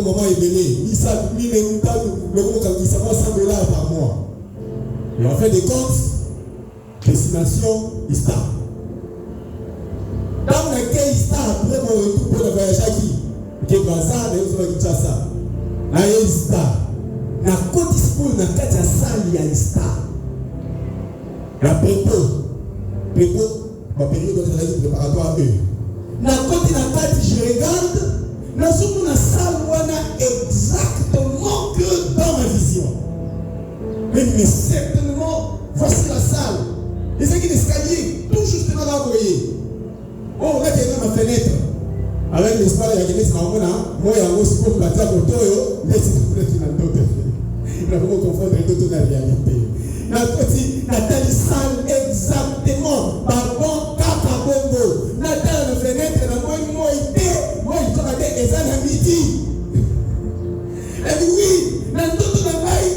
maman est belé. Il s'est mis les moutades, le gros qui s'en va $100 par mois. Et on fait des comptes. Destination, il start. Dans lequel il start, après mon retour pour le voyage à qui? Qui est bazar, mais vous avez dit ça. Là, il start. La côte spool, dans la salle, il y a un star. La prépo, ma période de travail préparatoire à eux. La côte, je regarde. Nous sommes dans la salle où on a exactement que dans ma vision. Mais certainement, voici la salle. Et c'est qui l'escalier, tout justement là, vous voyez. Oh, là, il y a ma fenêtre. Avec l'espoir, il y a quelqu'un qui m'a dit, moi, il y a aussi pour me battre pour toi, laissez vous plaît, dans d'autres. Il va vous confondre avec d'autres dans la réalité. La petite, Nathalie salle exactement, par bon, capa bongo. Nathalie, la fenêtre, moi, il t'en a dit, et ça, la midi. Elle dit, oui, dans d'autres,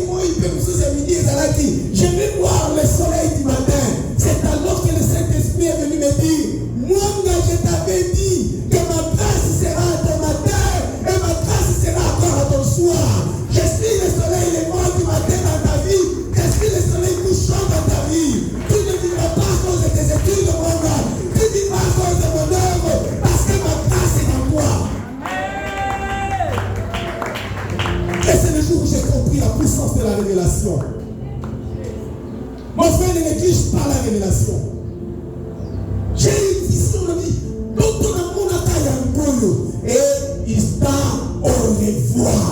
moi, il peut me soucier à midi, et ça l'a dit, je vais voir le soleil du matin. C'est alors que le Saint-Esprit est venu me dire, moi, je t'avais dit que ma grâce sera à ton matin et ma grâce sera encore à ton soir. Je suis le soleil et les morts du matin dans ta vie. Je suis le soleil couchant dans ta vie. Tu ne vivras pas à cause de tes études, mon gars. Tu vivras à cause de mon œuvre parce que ma grâce est en toi. Et c'est le jour où j'ai compris la puissance de la révélation. Mon frère ne néglige pas la révélation. J'ai une vision de vie. Donc ton amour n'a pas eu et il t'a au revoir.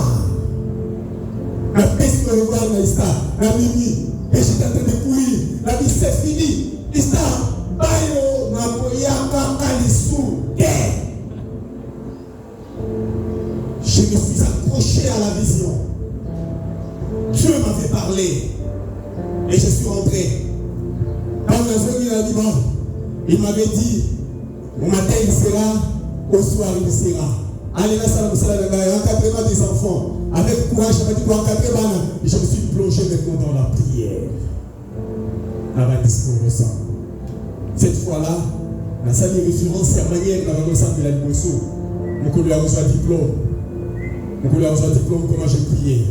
La peste au revoir n'a Ista, la Mimi, et j'étais en train de courir. La vie c'est fini. Ista, Bayo, Napoyaka, Kalisou, je me suis accroché à la vision. Dieu m'avait parlé. Et je suis rentré. Quand il a dit, bon, il m'avait dit, au matin il sera, au soir il sera. Allez là, ça encadrement des enfants. Avec courage, je me dis, encadrement, et je me suis plongé maintenant dans la prière. Avant de se cette fois-là, la salle de référence, c'est la manière dont on s'appelle la Limousou. Mon lui a reçu un diplôme. Mon lui a reçu un diplôme, comment j'ai prié.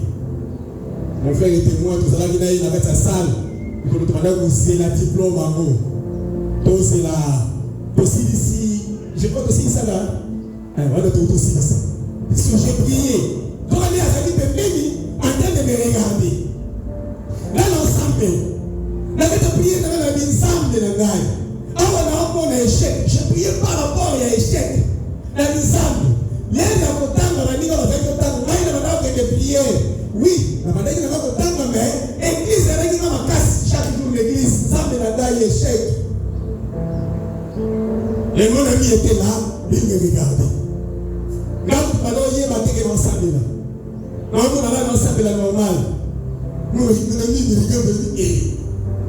Mon frère était moi, tout ça, il avait sa salle. Il nous demandait où c'est la diplôme en haut. Donc c'est là. Aussi ici, je crois que c'est ça là. Voilà, tout aussi ça. Parce que j'ai prié. Donc on est à sa vie de Béni, en train de me regarder. Là, l'ensemble. Là, je prié dans la vie ensemble de la gagne. Ah, on a un échec. Je priais par rapport à l'échec. La vie ensemble. Là, il y a autant de vie, on a fait autant de vie, on a fait de prière. Oui, la manière qu'il y a autant de vie, l'église, elle a ma casse chaque jour l'église, ensemble de la gagne, échec. Et mon ami était là, il me regardait. Quand il y a un ensemble là. Quand on a un ensemble là normal, mon ami me regarde et me dit,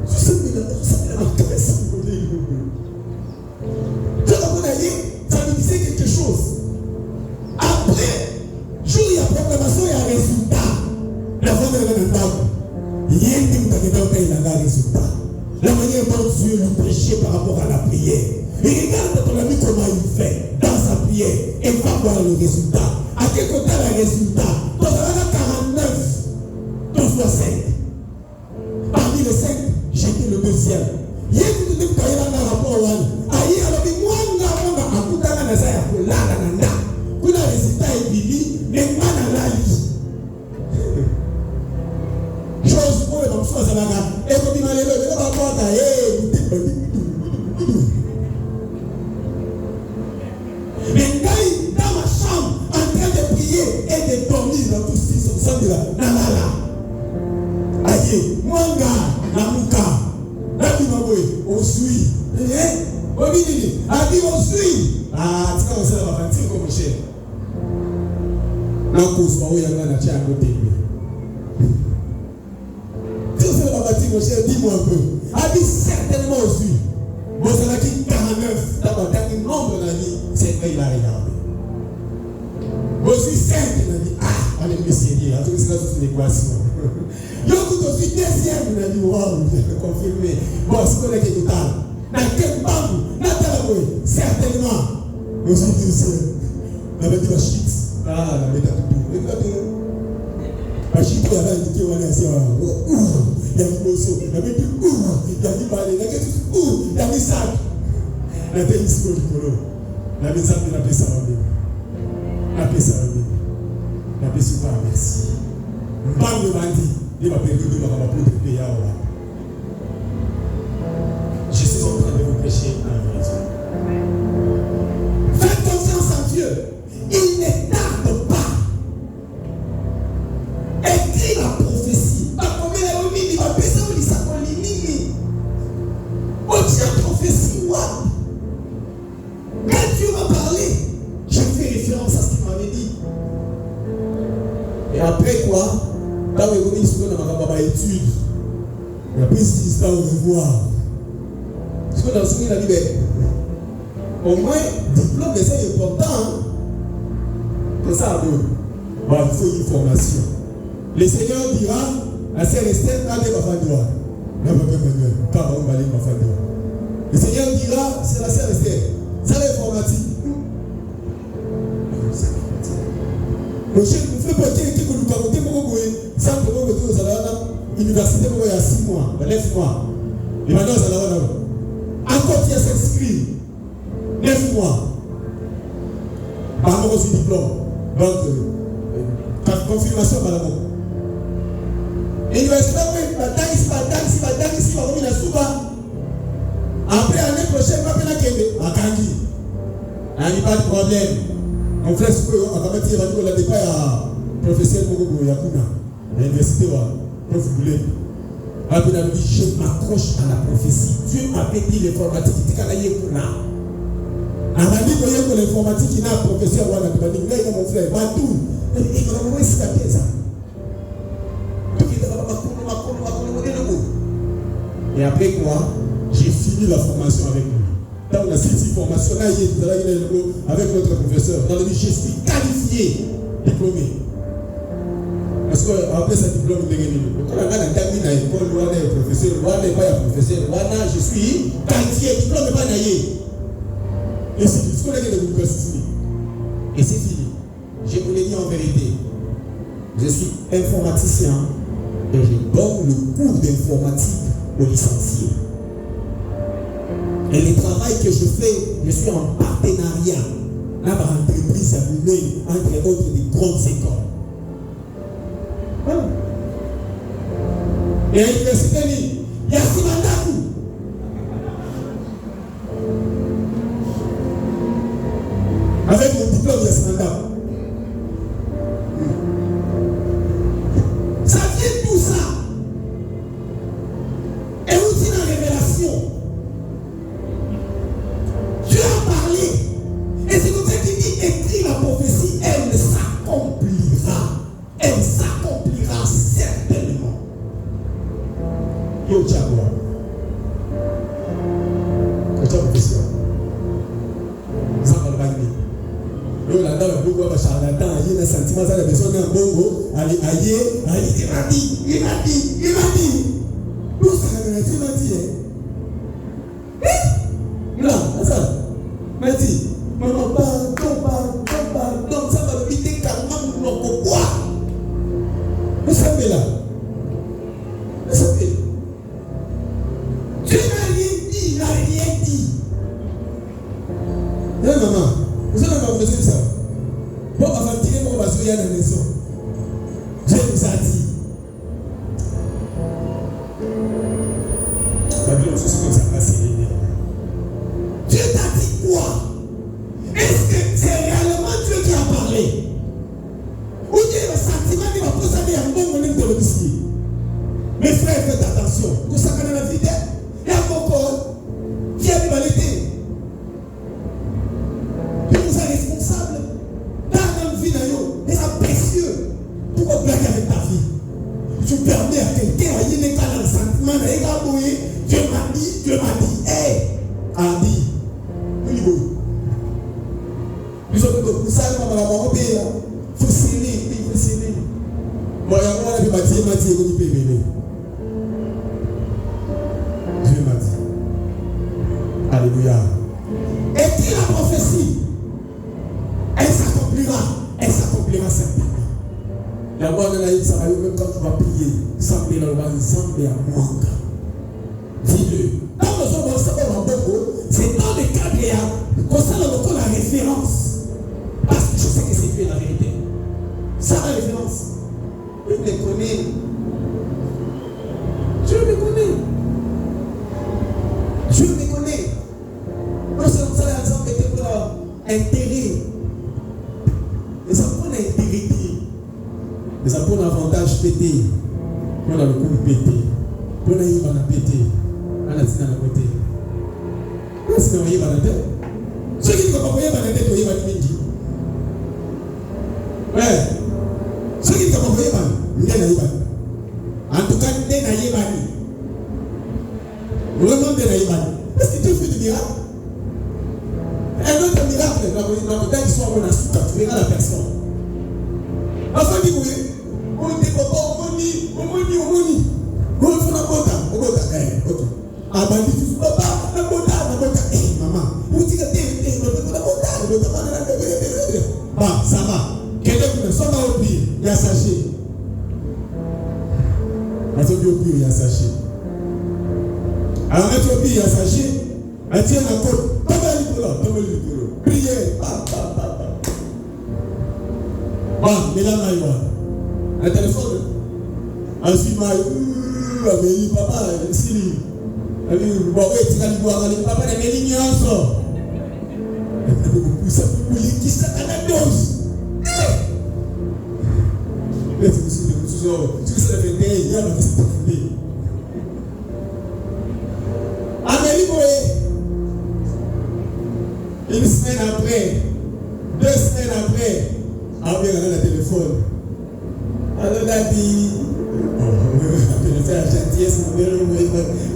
je sais que la casse. Ça me disait quelque chose. Après, jour il y a proclamation, il y a résultat. La fin de la table. Il y a une qui a un résultat. La manière dont Dieu lui prêchait par rapport à la prière. Et regarde ton ami comment il fait dans sa prière. Et va voir le résultat. À quel côté le résultat? Dans la 49, dans 60. Parmi les 5, j'étais le deuxième. Il y a une qui a un rapport à Aïe, alors moi, kuna résultat ibili mais mana lali chose pour les choses à la et comme il m'a levé de la porte mais dans ma chambre en train de prier et de dormir dans tout ce qui sont là aïe moi la muka la bimabwe on suit Obidini, a dit on suit. Ah, tu vois, ça va faire comme cher. Non, cause pas où il y a un achat à côté. Tu sais, va faire comme cher, dis-moi un peu. A dit certainement on suit. Bon, ça va qui 49. D'abord, t'as un nombre d'années, c'est vrai, il a regardé. On suit 5, il a dit, ah, on est messieurs, en tout cas, c'est là toute l'équation. Yo, tout aussi deuxième, il a dit, waouh, j'ai confirmé. Bon, c'est quoi le total? Dans quel banque, certainement. Nous sommes tous. La bête de Chit. Ah, la bête de tout. La Chit, il y a indiqué, on est assis. Il y a une émotion. La bête de il y a une balai. La bête de il y a une sac. La bête de du polo. La bête de la paix, ça va bien. La paix, ça va bien. La paix, c'est pas merci. Bande de bandits. Il va payer de la pour te payer. Je suis en train de vous prêcher un vrai Dieu. Faites confiance en Dieu. Il ne tarde pas. Écris la prophétie. Il va baisser au lit, ça qu'on lit. On dit prophétie, what? Quand Dieu m'a parlé, je fais référence à ce qu'il m'avait dit. Et après quoi? Quand on est revenu sur ma étude, il a pris ce histoire au revoir. Parce que dans ce qu'il a dit, au moins, diplôme, c'est important. C'est ça, il faut une formation. Le Seigneur dira, la sœur Esther, allez, ma femme droit. Le Seigneur dira, c'est la sœur Esther. Ça l'informatique. Le chef nous fait porter qui nous a monté pour vous, sans que vous retournez à l'université pour il y a 6 mois, 9 mois. Et maintenant, ça va encore qui s'inscrit 9 mois par rapport au diplôme. Donc, confirmation par rapport. Et l'université, après l'année prochaine, on va appeler la Kende. À Kangi. Il n'y a pas de problème. Mon frère, on va mettre la départ à professeur Mogogo Yakuna, à l'université. quand vous voulez. Après, il a dit, je m'accroche à la prophétie. Dieu m'avait dit l'informatique, il dit qu'il y a là. On a dit que l'informatique, il y a un professeur, on a dit, il y a mon frère, Matou. Et il m'a envoyé ça. Et après quoi, j'ai fini la formation avec lui. Dans la formation, là, avec notre professeur. Dans le je suis qualifié, diplômé. Parce qu'après ce diplôme, quand on a terminé l'école, on est professeur, on n'est pas professeur, je suis qualifié, diplôme pas naïe. Et c'est ce qu'on a dit de l'université. Et c'est fini. Je vous l'ai dit en vérité. Je suis informaticien et je donne le cours d'informatique aux licenciés. Et le travail que je fais, je suis en partenariat avec l'entreprise humaine, entre autres des grandes écoles. Voilà. Et à l'université, il y a Simandaku. Avec mon diplôme, il y a Simandaku. Ça vient tout ça. Et aussi la révélation. Dieu a parlé. Et c'est comme ça qu'il dit, écrit la prophétie, elle s'accomplira. Elle s'accomplira certainement. Yo, Tchagua. Quelle prophétie? Ça va le bagner. Yo, là-dedans, le beaucoup de charlatan, il y a un sentiment, ça a besoin d'un bongo. Allez, il m'a dit. Tout ça, il m'a dit. Là, ça. M'a dit, maman, pardon, ça va éviter carrément mon quoi. Vous savez là. Vous savez. Dieu n'a rien dit, il n'a rien dit. Hé maman, vous avez pas besoin de ça. Bon, on va tirer mon vaso, il y a la maison. Dieu nous a dit. La vie, on se souvient que ça passe. Dieu t'a dit quoi? Est-ce que c'est réellement Dieu qui a parlé? Ou Dieu a le sentiment qu'il va posséder un bon moment de l'obscur? Mes frères, faites attention. Vous savez dans la vie, il y a mon corps qui a l'humanité. Dieu nous est responsable. Dans notre vie, et c'est précieux. Pourquoi blaguer avec ta vie? Tu permets à quelqu'un à y aller dans le sentiment, Dieu m'a dit, hey, Abi, oui, bon. Nous sommes pour ça, nous avons la maman, il faut sceller. Moi, il y a moi, je vais bâtir, il faut Dieu m'a dit. Alléluia. Et puis la prophétie, elle s'accomplira certainement. La voix de la vie, ça va même quand tu vas prier, Zambé la loi, Zambé à moi. Dis-le. Dans le son, c'est dans le cadre concernant la référence. Parce que je sais que c'est Dieu la vérité. Ça la référence. Dieu me connaît. Non, c'est comme ça, l'exemple était pour intérêt. Les enfants ont intérêt. Les enfants ont avantage pété. On a le coup pété. On a eu un pété. On a dit dans le côté. C'est un voyez dans la tête. Ceux qui ne peuvent pas voyer dans la tête, voyez dans la tête. Ouais. Ceux qui ne peuvent pas voyer dans la tête. En tout cas, des naïbani. Vraiment des naïbani. Est-ce que Dieu fait du miracle? Un autre miracle, dans le temps, ils sont en Asuka, tu verras la personne. Enfin, dit oui. On dit papa, on dit. On fait la bota. Ok. Ah, bah, dit papa, la bota. Maman, vous dites que la bota. Ah, ça va. Quelqu'un qui ne sort pas au pire, il y a sachet. Parce que au pire, il y a sachet. Alors, mettre au pire, il y a sachet. Elle tient la côte. Tombez le micro. Priez. Bon, mesdames, un téléphone. Ensuite, papa, si. Bon, oui, tu vas lui voir, papa, il y a des lignes ensemble. Ça peut qui ça à la dose. Tu sais, il y a y a dans cette année. Amélie Boé, une semaine après, 2 semaines après, on vient dans le téléphone. Alors on a dit, on fait la gentillesse, on me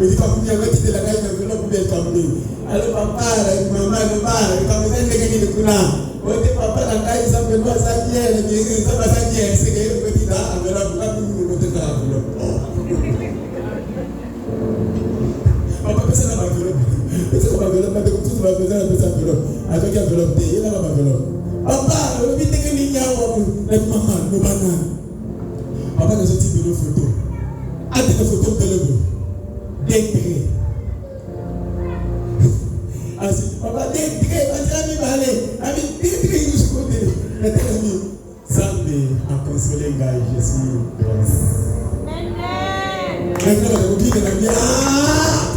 dit pas combien de temps la caille n'a pas pu camper. Alors papa, maman, quand vous êtes les gars de Kuna, on dit papa la caille ça peut pas s'inquiéter, ça va s'inquiéter, c'est que le petit là, on va pas nous monter dans l'enveloppe. Papa personne n'a pas enveloppe. Personne n'a pas enveloppe, mais tout va faire un peu d'enveloppe. Avec enveloppe, il n'a pas enveloppe. Papa, le petit que n'y a pas, les maman, nos bananes. Papa nous a dit de nos photos. A des photos de l'eau. D'intérêt. Papa, d'intérêt, vas-y, allez, ami, d'intérêt, nous sommes côté. Mais t'es ami, Zambé a consolé un gars, je suis grâce. Maintenant, on a oublié de la vie.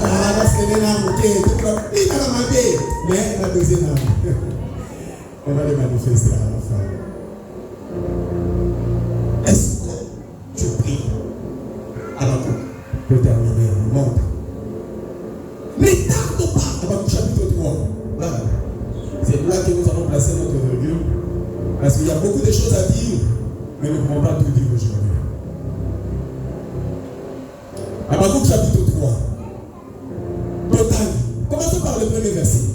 Parce que les nains, ok, tu peux pas la mais la deuxième âme. On va les manifester à la fin. Est-ce que tu pries à la coupe pour terminer le monde? Ne tarde pas. Habakkuk chapitre 3. Voilà. C'est là que nous allons placer notre virgule. Parce qu'il y a beaucoup de choses à dire, mais nous ne pouvons pas tout dire aujourd'hui. Habakkuk chapitre 3. Total. Commençons par le premier verset.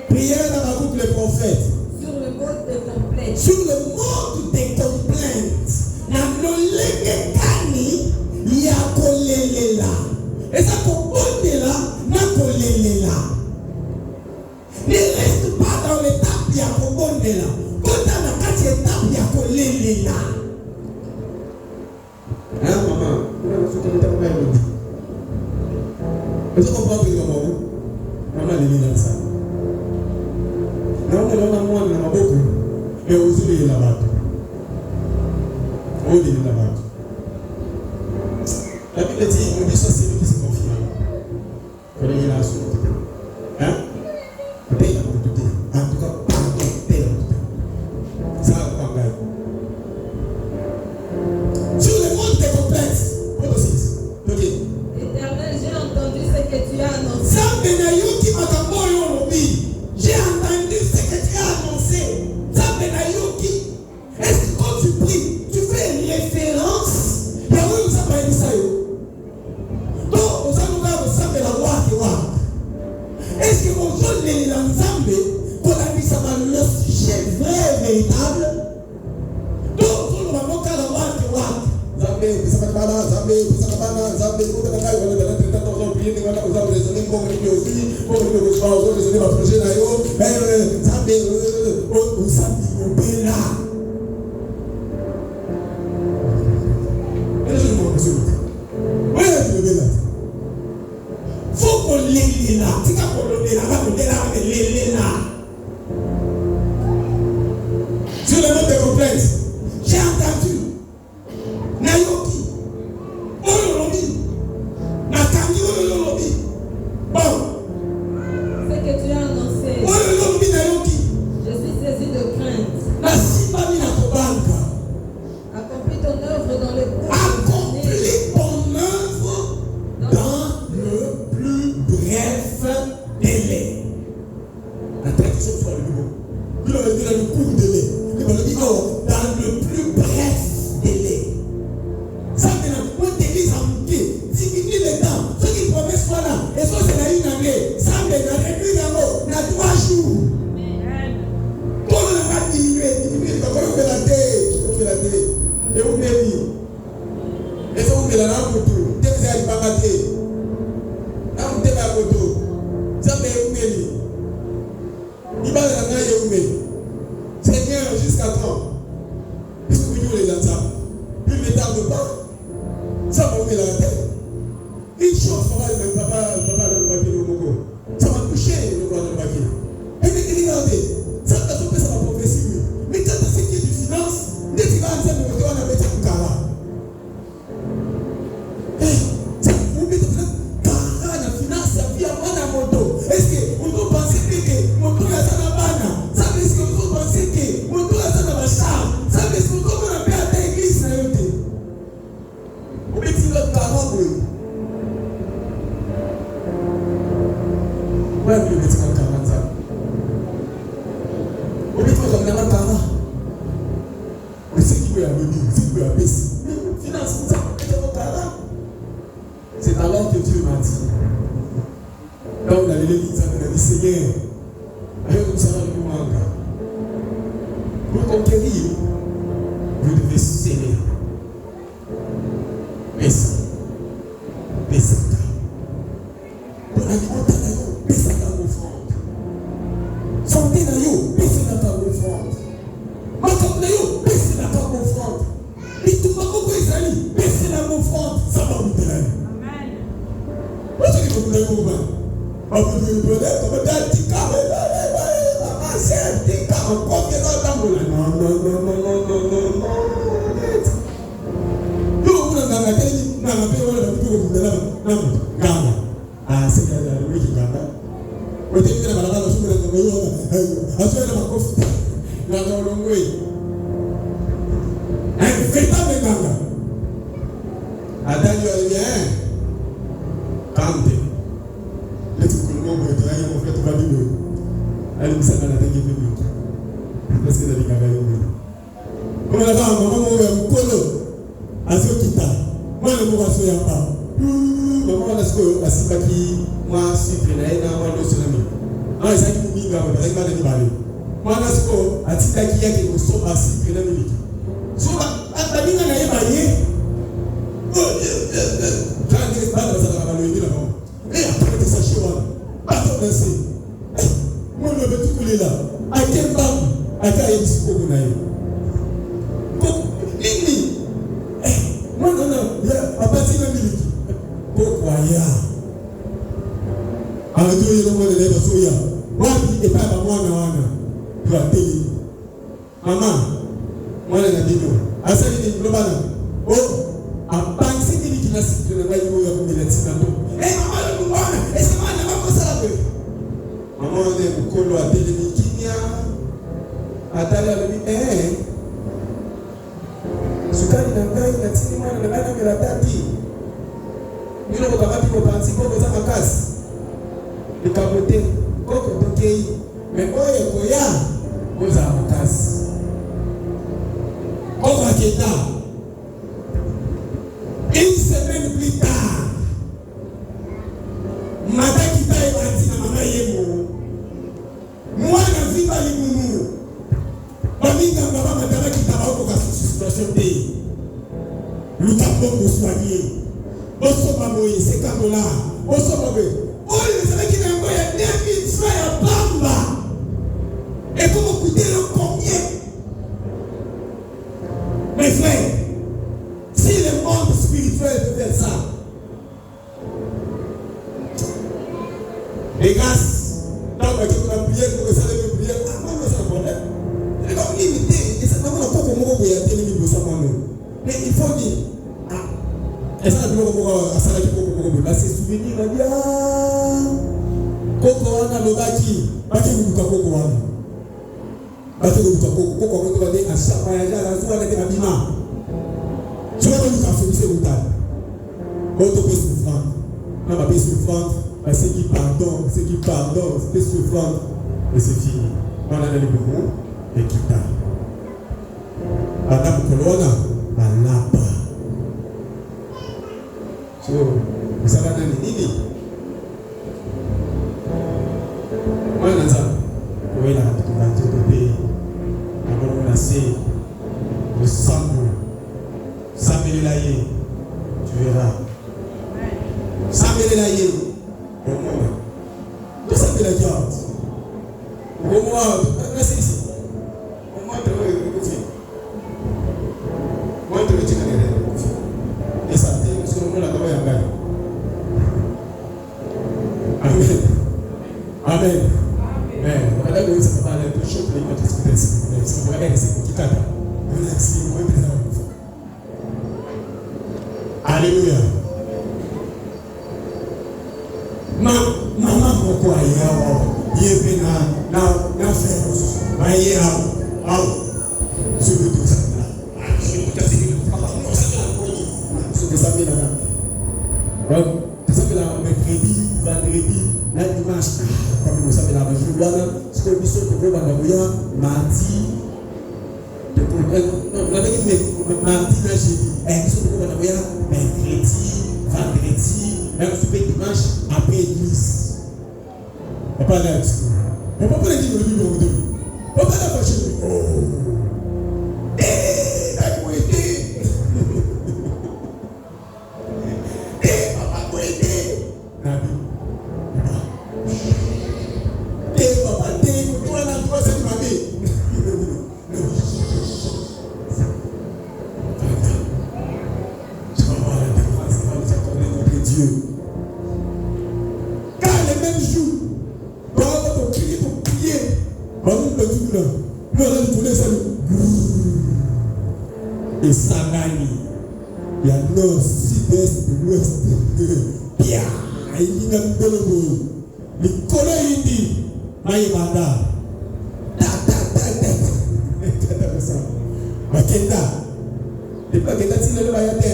Prière d'Habakkuk le prophète. Sur le mode de complainte. Sur le mode des complaintes. Na lolenge kani ya kolelela. Et ça kobolela na kolelela. Ne reste pas dans l'étape ya kobolela. Quand dans la 4e étape ya kolelela. Hein maman, on a fait une étape même. Est-ce qu'on comprend que maman maman est là ça. Non, on a beaucoup. Et aussi les là-bas. On est là-bas. La Bible dit, on dit ça, c'est lui qui se confie. Il faut aller là sur. Hein? Paye la beauté. En tout cas, pardon, paye la beauté. Ça va pas gagner. Sur le monde des complexes. Éternel, j'ai entendu ce que tu as annoncé. J'ai entendu ce que tu as annoncé. Est-ce que quand tu pries, tu fais une référence? Il y a où nous avons dit ça? Donc, nous allons voir la loi qui va. Est-ce que mon jeune est dans Zambé, qu'on a dit ça va le sujet vrai, véritable? Donc, nous allons voir la loi qui va. Zambé, ça va pas là, Zambé, ça va pas là, Zambé, vous allez faire le traitement de prier, vous allez raisonner pour nous aussi, pour nous raisonner ma projet là, Zambé, vous savez, là. Faut qu'on l'ait là. C'est quand on l'ait là, sur le mode de complexe, j'ai entendu Nayoki, Ololobi, Nakami Ololobi. Bon. Ce que tu as annoncé. Ololobi Nayoki. Je suis saisi de crainte. Nasibami Nakobanka. Accomplis ton œuvre dans le Accomplis ton œuvre dans le plus bref délai. La traduction soit le nouveau. Il aurait dit dans le court délai. Il va le dire dans le plus bref délai. Ça, maintenant, quand tu églises en moutier, diminue le temps. Ceux qui promettent soit là, et ça, c'est la une année. Ça, mais dans les plus d'abord, il y a 3 jours. Tout le monde va diminuer. Quand on fait la tête, on fait la tête. Et on met lui. Et ça, on met la lampe autour. Dès que ça arrive, pas mater. Là, on met la photo. Ça, mais on met lui. Il va dans la main et on met. Seigneur, on a pas. Mais c'est qui peut amener, c'est qui peut apaiser. Finance, ça, c'est alors que Dieu m'a dit. Quand on allait l'église, on a dit Seigneur, avec nous, ça va nous manquer. Pour conquérir, vous devez s'aimer. Pesa. Pesa. Pour la liberté, pesa dans l'offrande. Santé dans l'eau, pesa dans l'offrande. Makam dans l'eau, pesa dans l'offrande. Et tout le monde qui est allé, pesa dans l'offrande. Ça va vous donner. Amen. Vous savez que vous avez vous voir. Vous avez vous donner, comme vous avez dit, car c'est dit, car encore que ça dans l'eau. Non. Et c'est fini. On a les mots et quitta. Madame Colonna, la lapa. So, vous savez, Nini. Moi, dans ça, oui, là, tu vas te donner. D'abord, on a essayé de s'améliorer. Tu verras. S'améliorer. Au moment. Tout ça, c'est la garde. Au moins, c'est ici. Au moins, tu vas écouter. Moi, tu vas écouter. Et ça, c'est le moment là, tu vas y aller. Amen. Amen. Amen. Madame, vous savez pas, les deux choses, les deux choses, c'est pour elle, c'est pour qui cadre. Alléluia. Maman, pourquoi il y a il est na ferros, vai ir ao sobre tudo isso lá. Sobre essa vida lá. Sabe lá, mercredi, vendredi, là dimanche, comme vous savez là, je vois là. ce que biso pour banaboya mardi non avec mardi na jeudi biso pour banaboya mercredi vendredi même super dimanche après église papa là papa là dit le livre de papa là pas chez et Sagani, il y a nord, sud-est, l'ouest, Pia, il y a un peu de monde. Les collègues disent, Maïbada, Makenda, et pas que tu n'as pas été.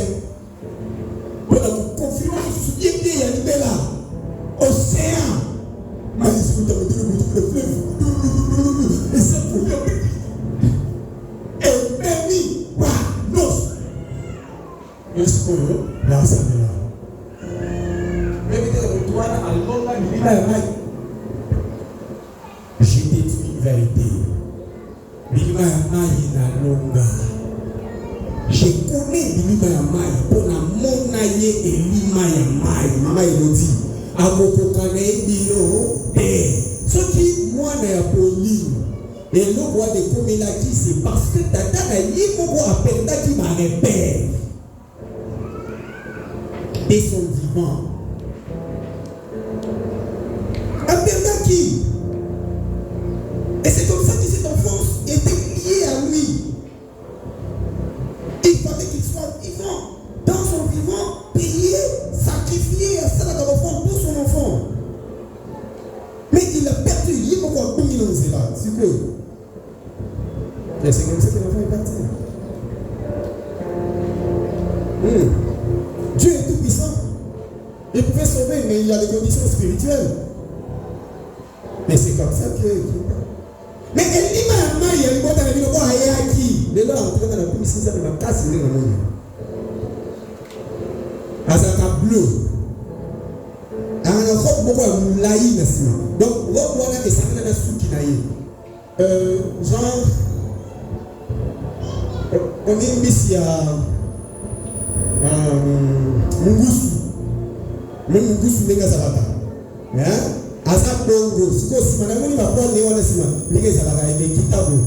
On a confiance, il y a une belle océan. Maïs, vous avez dit le fleuve. Et c'est pour lui. Et permis, quoi, non. Est-ce que là, ça me l'a. Mais vous doit à l'ombre, il a un je détruis la vérité. Bilima Yamaï na longa. Je connais Bilima Yamaï pour la monaye et Lima Yamaï. Maman il dit, Aboko Kane Bilo, ce qui moi n'a pas lu. Et le roi de Komelaki, c'est parce que Tata n'a ni mon roi appelle qui m'a repère. Et son vivant. Appelle qui? Et c'est comme ça que cette enfance était liée à lui. Il fallait qu'il soit vivant. Dans son vivant, payer, sacrifier à ça dans l'enfant pour son enfant. Mais il a perdu. Il est encore un million de là. C'est que. Et c'est comme ça que l'enfant est parti. Dieu est tout puissant. Il pouvait sauver, mais il a des conditions spirituelles. Mais c'est comme ça que. Mais elle dit maman, il y a une bonne amie, on va aller à qui? Les gens en train de la puissance, ça va casser les gens. Azaka bleu. Un robe beaucoup à laï, donc robe voilà et ça vient de sous qui naïe. Genre, on est mis à Mungusu. Mungusu n'est pas Zabata. Hein? Asa bongo, siko sima na moni mapon ne wana sima, nige zalaka ene kitabu.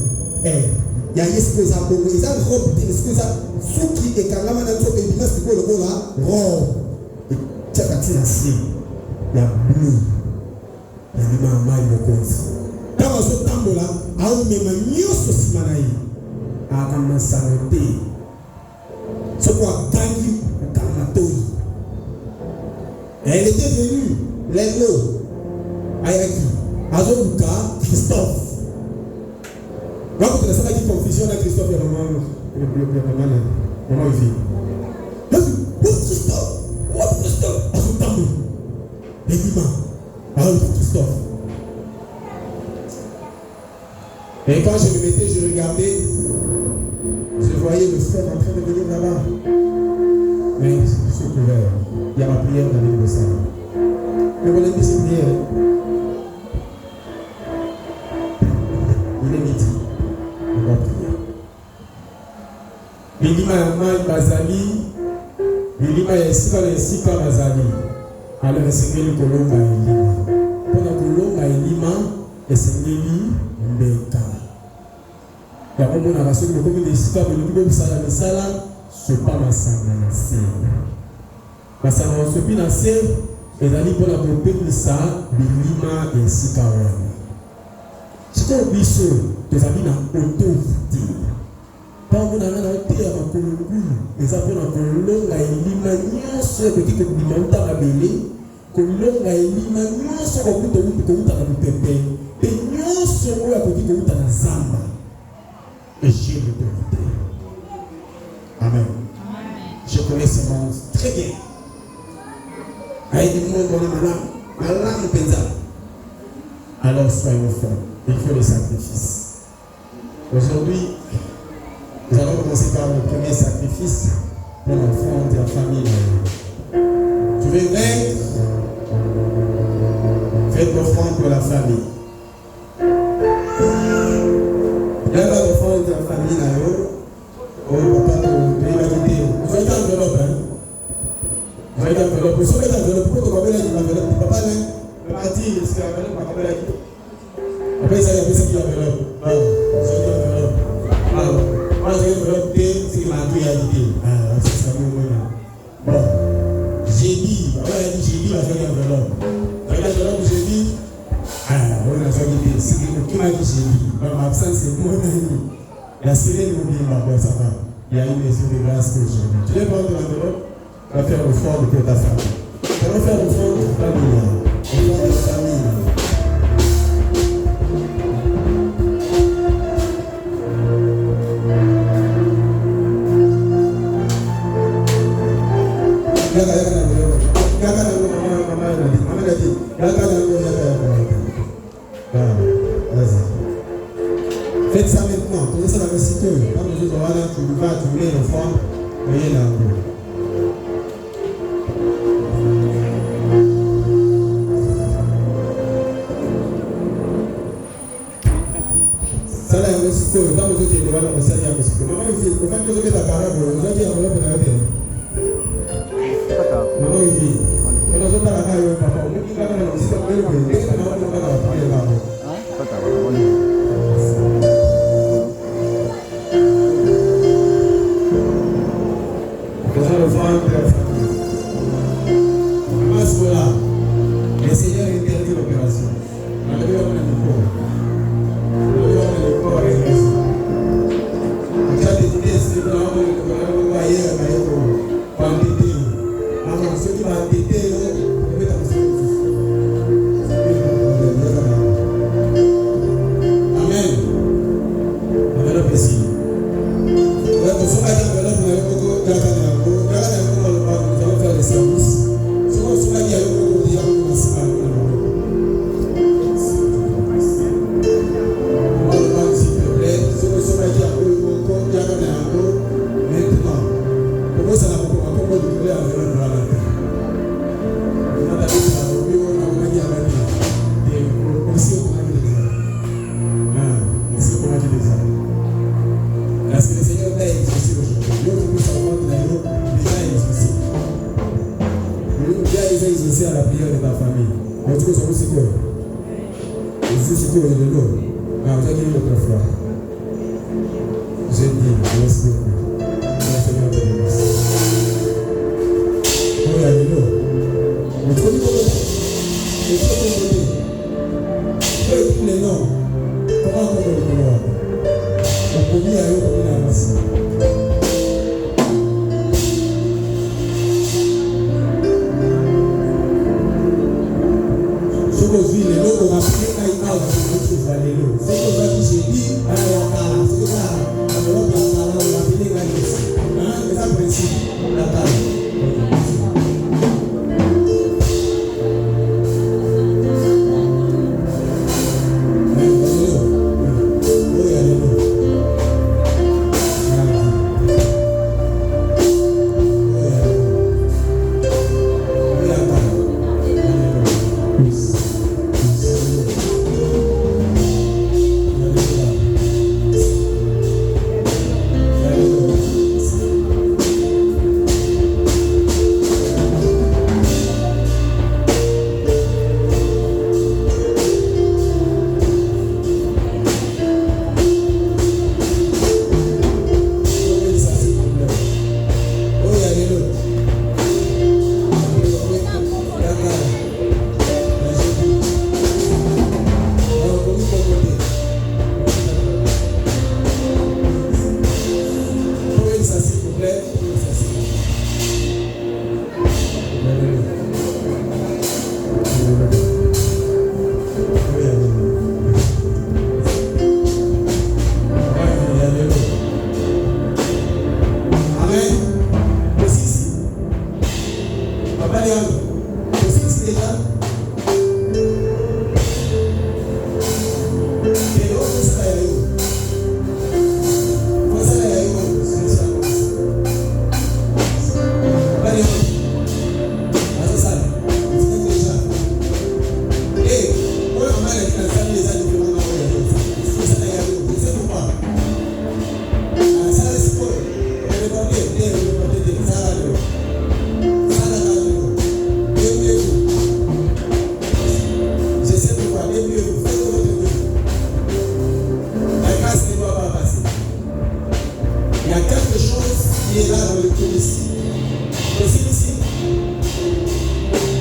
Ya yesko za bongo, eza robe de siko za suki e kangama na tsoke bina siko lokola robe. Tchaka tina si. Ya bleu. Ya lima mai mokonzi. Kama so tambola, au mema nyoso sima na yi. Akama sanote. Soko akangi kama toi. Elle était venue, l'ego. Ayaki, Azobuka, Christophe. Quand vous avez cette confusion avec Christophe, il y a maman il vit. Christophe, Christophe, Azobutamou. Et Lima, Christophe. Et quand je me mettais, je regardais, je voyais le frère en train de venir là-bas. Mais sous couvert, il y a ma prière dans le salon. Mais voilà une prière. Il est midi. On va prier. Bilima Yamaï Bazali. Bilima Yesika Yesika Bazali. Alors, Seigneur, le Colomba Elima. Pour la Colomba Elima, et Seigneur, Mbeka. Il y a un moment où on a reçu le Colomba Yesika, mais le Colomba Sala, c'est pas ma sanganase. Ma sanganase, et d'aller pour la peuple ça, Bilima Yesika Wana. Ce qu'on dit sur tes amis dans autorité. Pas on a un thé à ma colonne, les apôtres en colonne, la élimination, ce qui est monté à la belé, colonne, la élimination, au bout de l'autre, à la pépé, et nous sommes à côté de l'autre à la zamba. Et j'ai l'autorité. Amen. Je connais ce monde très bien. Aïe, dis-moi, mon malade, malade, pensa. Alors soyons forts. il faut les sacrifices. Aujourd'hui, nous allons commencer par le premier sacrifice pour l'offrande de la famille. Tu veux vaincre, faites l'offrande pour la famille. Il y a l'offrande de la famille là-haut. Oh, papa, tu vas quitter. Vous avez une enveloppe, hein? Vous avez une enveloppe. Vous avez une enveloppe. Pourquoi tu as une enveloppe? Papa, le parti, c'est l'enveloppe, papa, il a dit. Après, ça y a qui enveloppe. Ah, c'est une enveloppe. Ah, moi, j'ai une enveloppe, c'est qui m'a dit à l'idée. Ah, c'est ça, bon. J'ai dit, papa, il a dit, j'ai dit, il a fait une enveloppe. Dans l'enveloppe, j'ai dit, ah, on a fait l'idée. C'est qui m'a dit, j'ai dit. Dans ma absence, c'est mon ami. La sirène oublie ma voix, ça va. Il y a une mesure de grâce que j'ai. Tu veux prendre l'enveloppe, tu vas faire le fond de ta famille. Tu vas faire le fond de ta famille. Le fond de ta famille. Faites ça maintenant, tenez ça dans le site. Quand nous allons là, tu vas, tu mets le fond, voyez là. Ça là, il y a le site, quand nous autres, devant la salle, il y a le site. Maman, il dit, il faut que nous ayons la parole, nous avons dit, on va faire la tête. Maman, il dit, on a besoin de la caille, papa, on dit, on a le site, on va le faire, on va le faire. Le Seigneur interdit l'opération.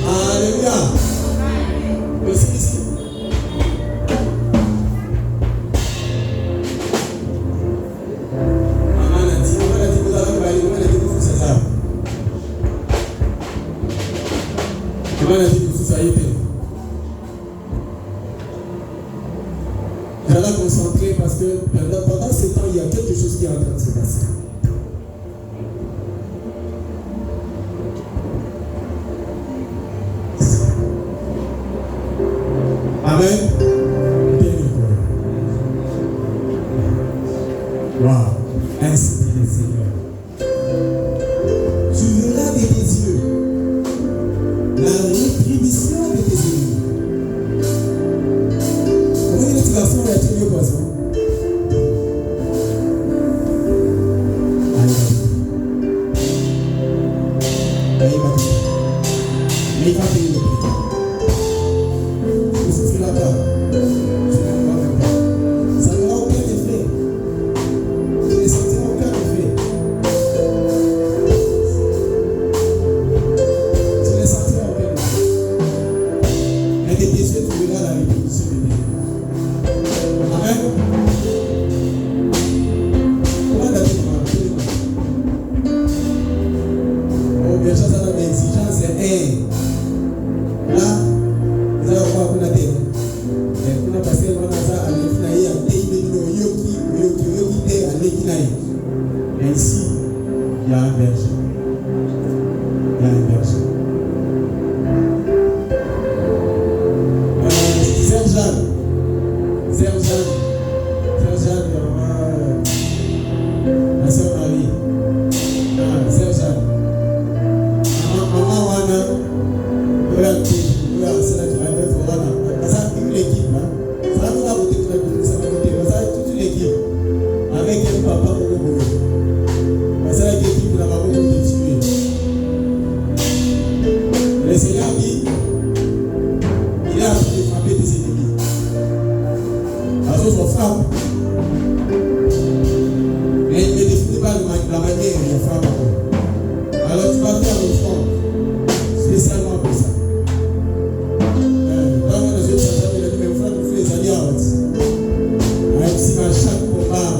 Alléluia. Je vais la concentrer parce que pendant ce temps, il y a quelque chose qui est en train de se passer. Amen. Wow. Ainsi dit le Seigneur. Tu verras de tes yeux la rétribution de tes ennemis. Comment est-ce que tu vas faire la tribu poisson? Mais il va payer le prix. Ça n'aura aucun effet. Je ne sentirai aucun effet. Je ne sentirai aucun effet. Mais de tes yeux, tu verras la rétribution de Dieu. Amen. Comment l'as-tu demandé? Oh, bien sûr, ça a une exigence. Là, vous allez voir qu'on a des. On a passé le temps à l'équinaïe, à l'équinaïe. Et ici, il y a un berger. Il y a un berger. Serge Jeanne, ma soeur Marie. Serge Jeanne. Maman Wana, c'est là que tu vas faire. Ça, toute l'équipe. Ça va vous apporter toute l'équipe. Avec un papa pour vous. C'est l'équipe qui n'a pas beaucoup de tuer. Le Seigneur dit, il a appris de frapper tes ennemis. Parce qu'on se frappe. Mais il ne définit pas la manière dont on frappe. Alors tu vas faire l'offrande spécialement pour ça. Même si dans chaque combat,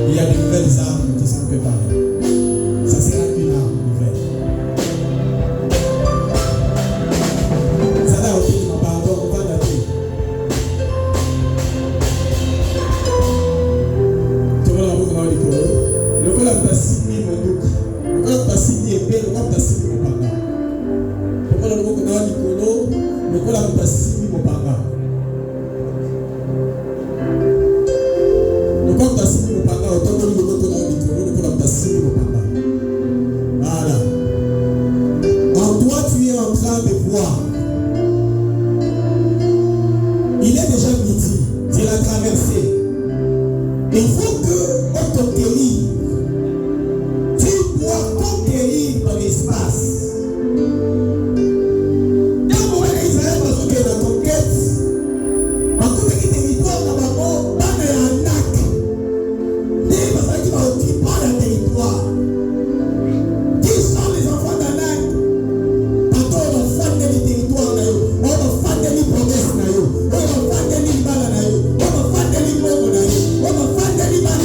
il y a de nouvelles armes qui sont préparées. Ça sera une arme nouvelle. Ça n'a aucun pardon, on va dater. Tu vois la boucle dans l'école. Le col a signé mon look. Le col a signé épée, le col a signé mon panga. Le col a boucle dans l'école. Le col a signé mon panga. Voilà. En toi, tu es en train de voir. Il est déjà midi. Tu l'as traversé. Il faut que on te guérisse. Tu dois conquérir ton espace. Dans le moment où Israël va se faire la conquête, en tout cas, il territoire là-bas, dans les attaques. Parce qu'il va occuper le territoire. Qui sont les enfants d'Anak? Quand on va faire des territoires, on va faire des promesses, on va faire des balles, on va faire des mots, on va faire des balles.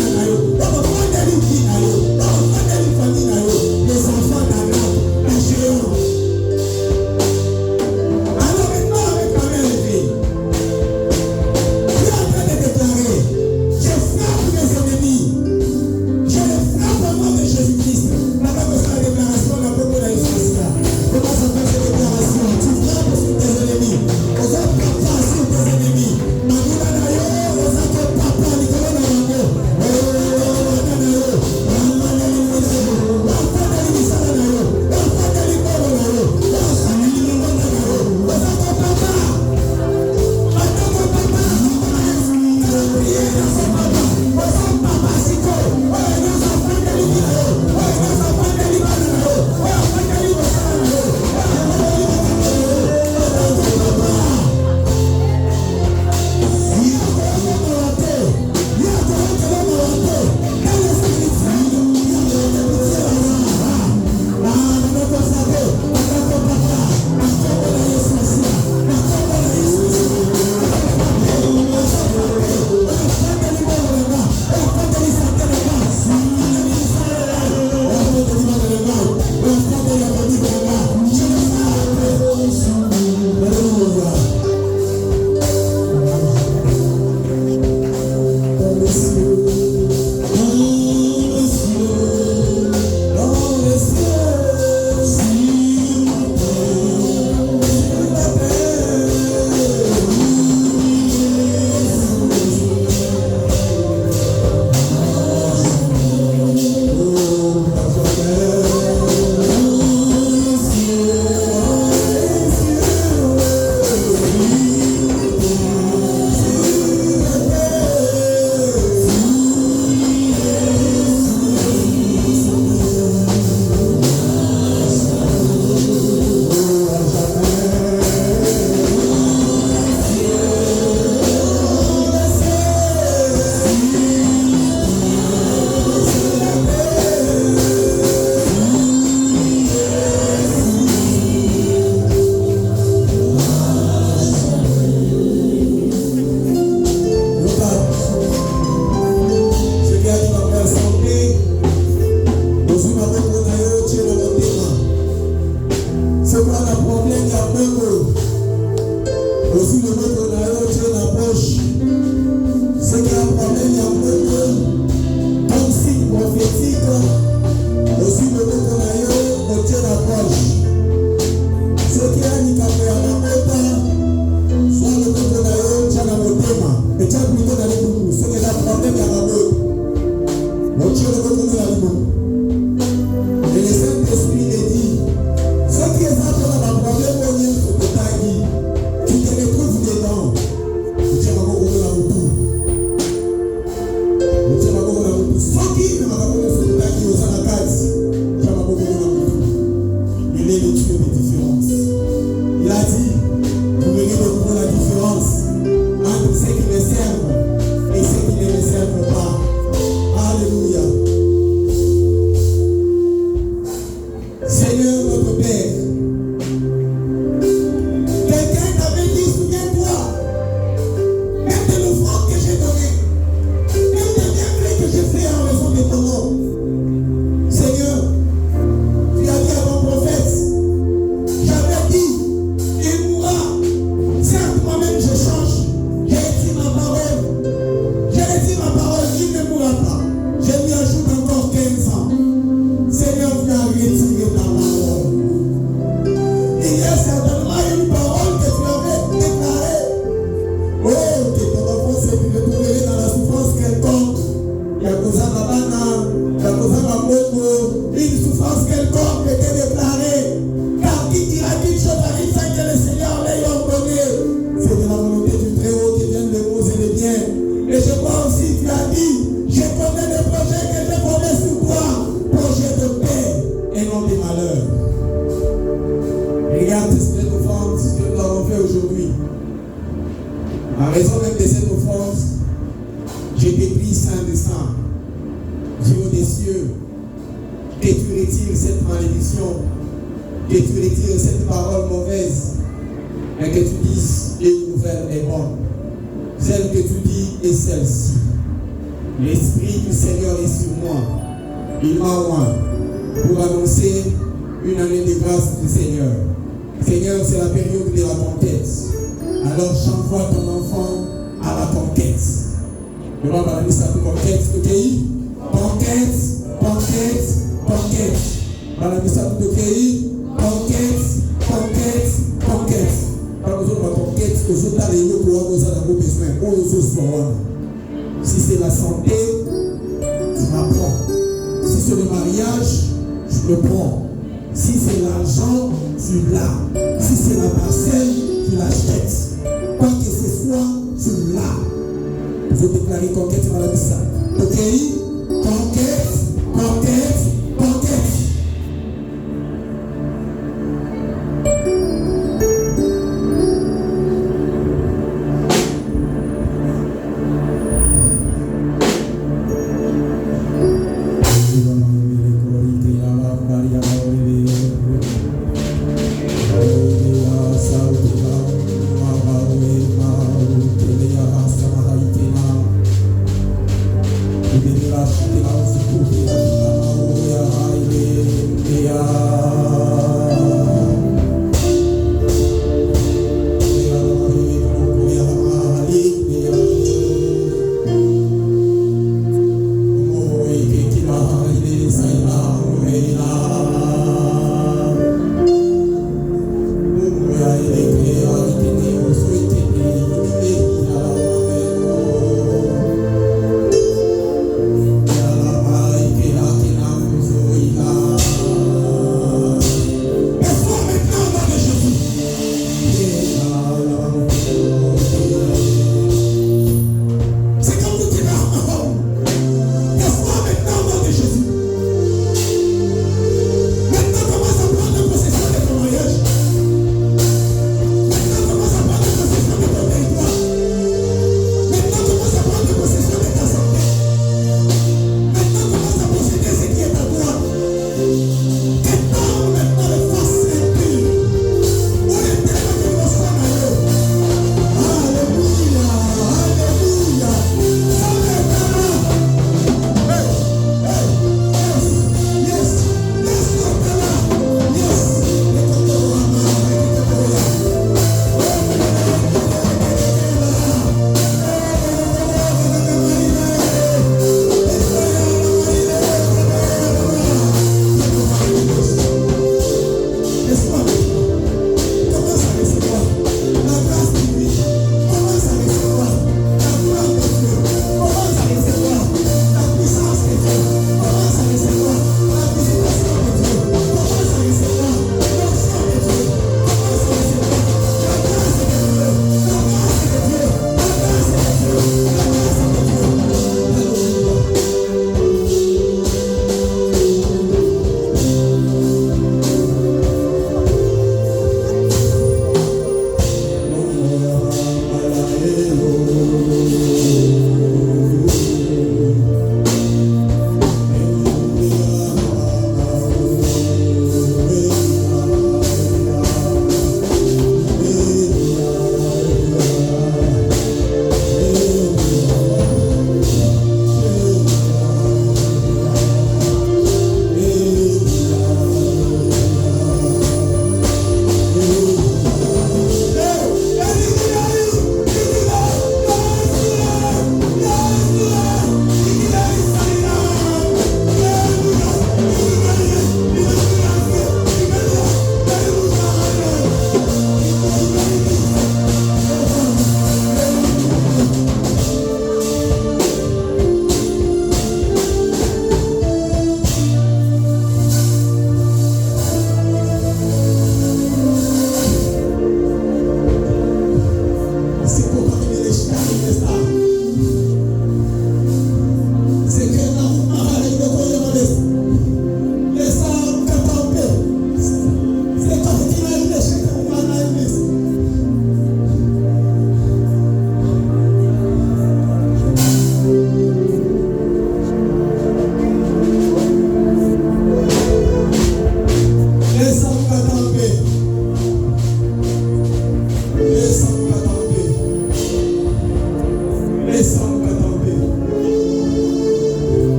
comme signe prophétique, aussi le nom qu'on a eu, on tient la poche. Ce qui a dit qu'à faire la mota, soit le nom qu'on a eu, tient la motema, et tient plutôt dans les boubous. Ce qui est un problème, il y a la mot. On tient le nom qu'on a eu. Et le Saint-Esprit est dit, ce qui est ça pour la problème, on y est, faut que tu te retrouves dedans. Tu tiens ma mot qu'on a eu. Soki na makabona sotaki osala kazi ya maboko na mutu. Il est le Dieu de différence. Il a dit, vous verrez beaucoup la différence entre ceux qui me servent et ceux qui ne me servent pas. Alléluia. Seigneur notre Père, quelqu'un t'avait dit, souviens-toi, même de l'offrande que j'ai donnée, que j'ai fait en raison de ton nom. Seigneur, tu as dit à ton prophète, j'avais dit, il mourra. Certes, moi-même je change. J'ai dit ma parole. Il ne mourra pas. Je lui ajoute encore 15 ans. Seigneur, tu as retiré ta parole. Il y a certainement une parole que tu avais déclarée. Oh, que ton enfant se retrouverait dans la souffrance quelconque. Une souffrance quelconque était déclarée. Car qui dira qu'une chose arrive sans que le Seigneur l'ait ordonné? C'est de la volonté du Très-Haut qui vient de cause et de bien. Et je crois aussi, tu as dit, je connais des projets que je connais sous toi, projets de paix et non de malheur. Regarde cette offrande que nous avons fait aujourd'hui. En raison même de cette offrande, je t'ai pris saint de sang. Dieu des cieux, que tu retires cette malédiction, que tu retires cette parole mauvaise, et que tu dises une nouvelle est bonne. Celle que tu dis est celle-ci. L'Esprit du Seigneur est sur moi. Il m'a oint pour annoncer une année de grâce du Seigneur. Seigneur, c'est la période de la conquête. Alors j'envoie ton enfant à la conquête. Le roi va dire ça pour conquête, ok? Conquête. Madame Missa Toukei, conquête. Par exemple, la conquête, aux autres réunions pour avoir besoin. Si c'est la santé, tu m'apprends. Si c'est le mariage, je le prends. Si c'est l'argent, tu l'as. Si c'est la parcelle, tu l'achètes. Quoi que ce soit, tu l'as. Vous déclarez conquête, Madame Missa. Ok? Conquête.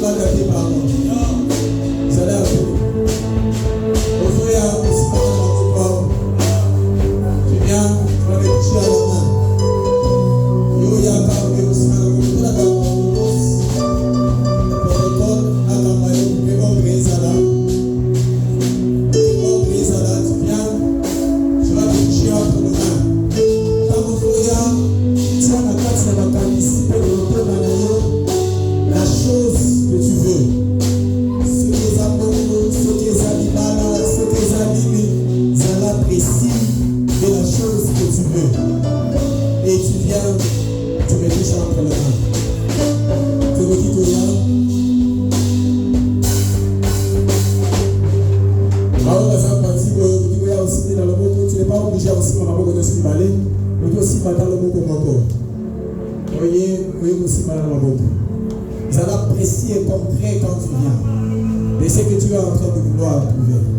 demande à tes parents. Vous allez appeler. Aujourd'hui, tu viens, tu vas mettre à la main. Yo, il y a un peu de la chose que tu veux, ce que les amoureux, ce que les animaux, ce que les animés, ça l'apprécie de la chose que tu veux. Et tu viens, tu mets les gens entre les mains. Tu me dis que tu n'es pas obligé aussi de se balai, mais tu aussi matin le mot comme encore. Voyez aussi mal dans la boue. Ils allaient apprécier et comprendre quand tu viens. Et c'est que tu es en train de vouloir trouver.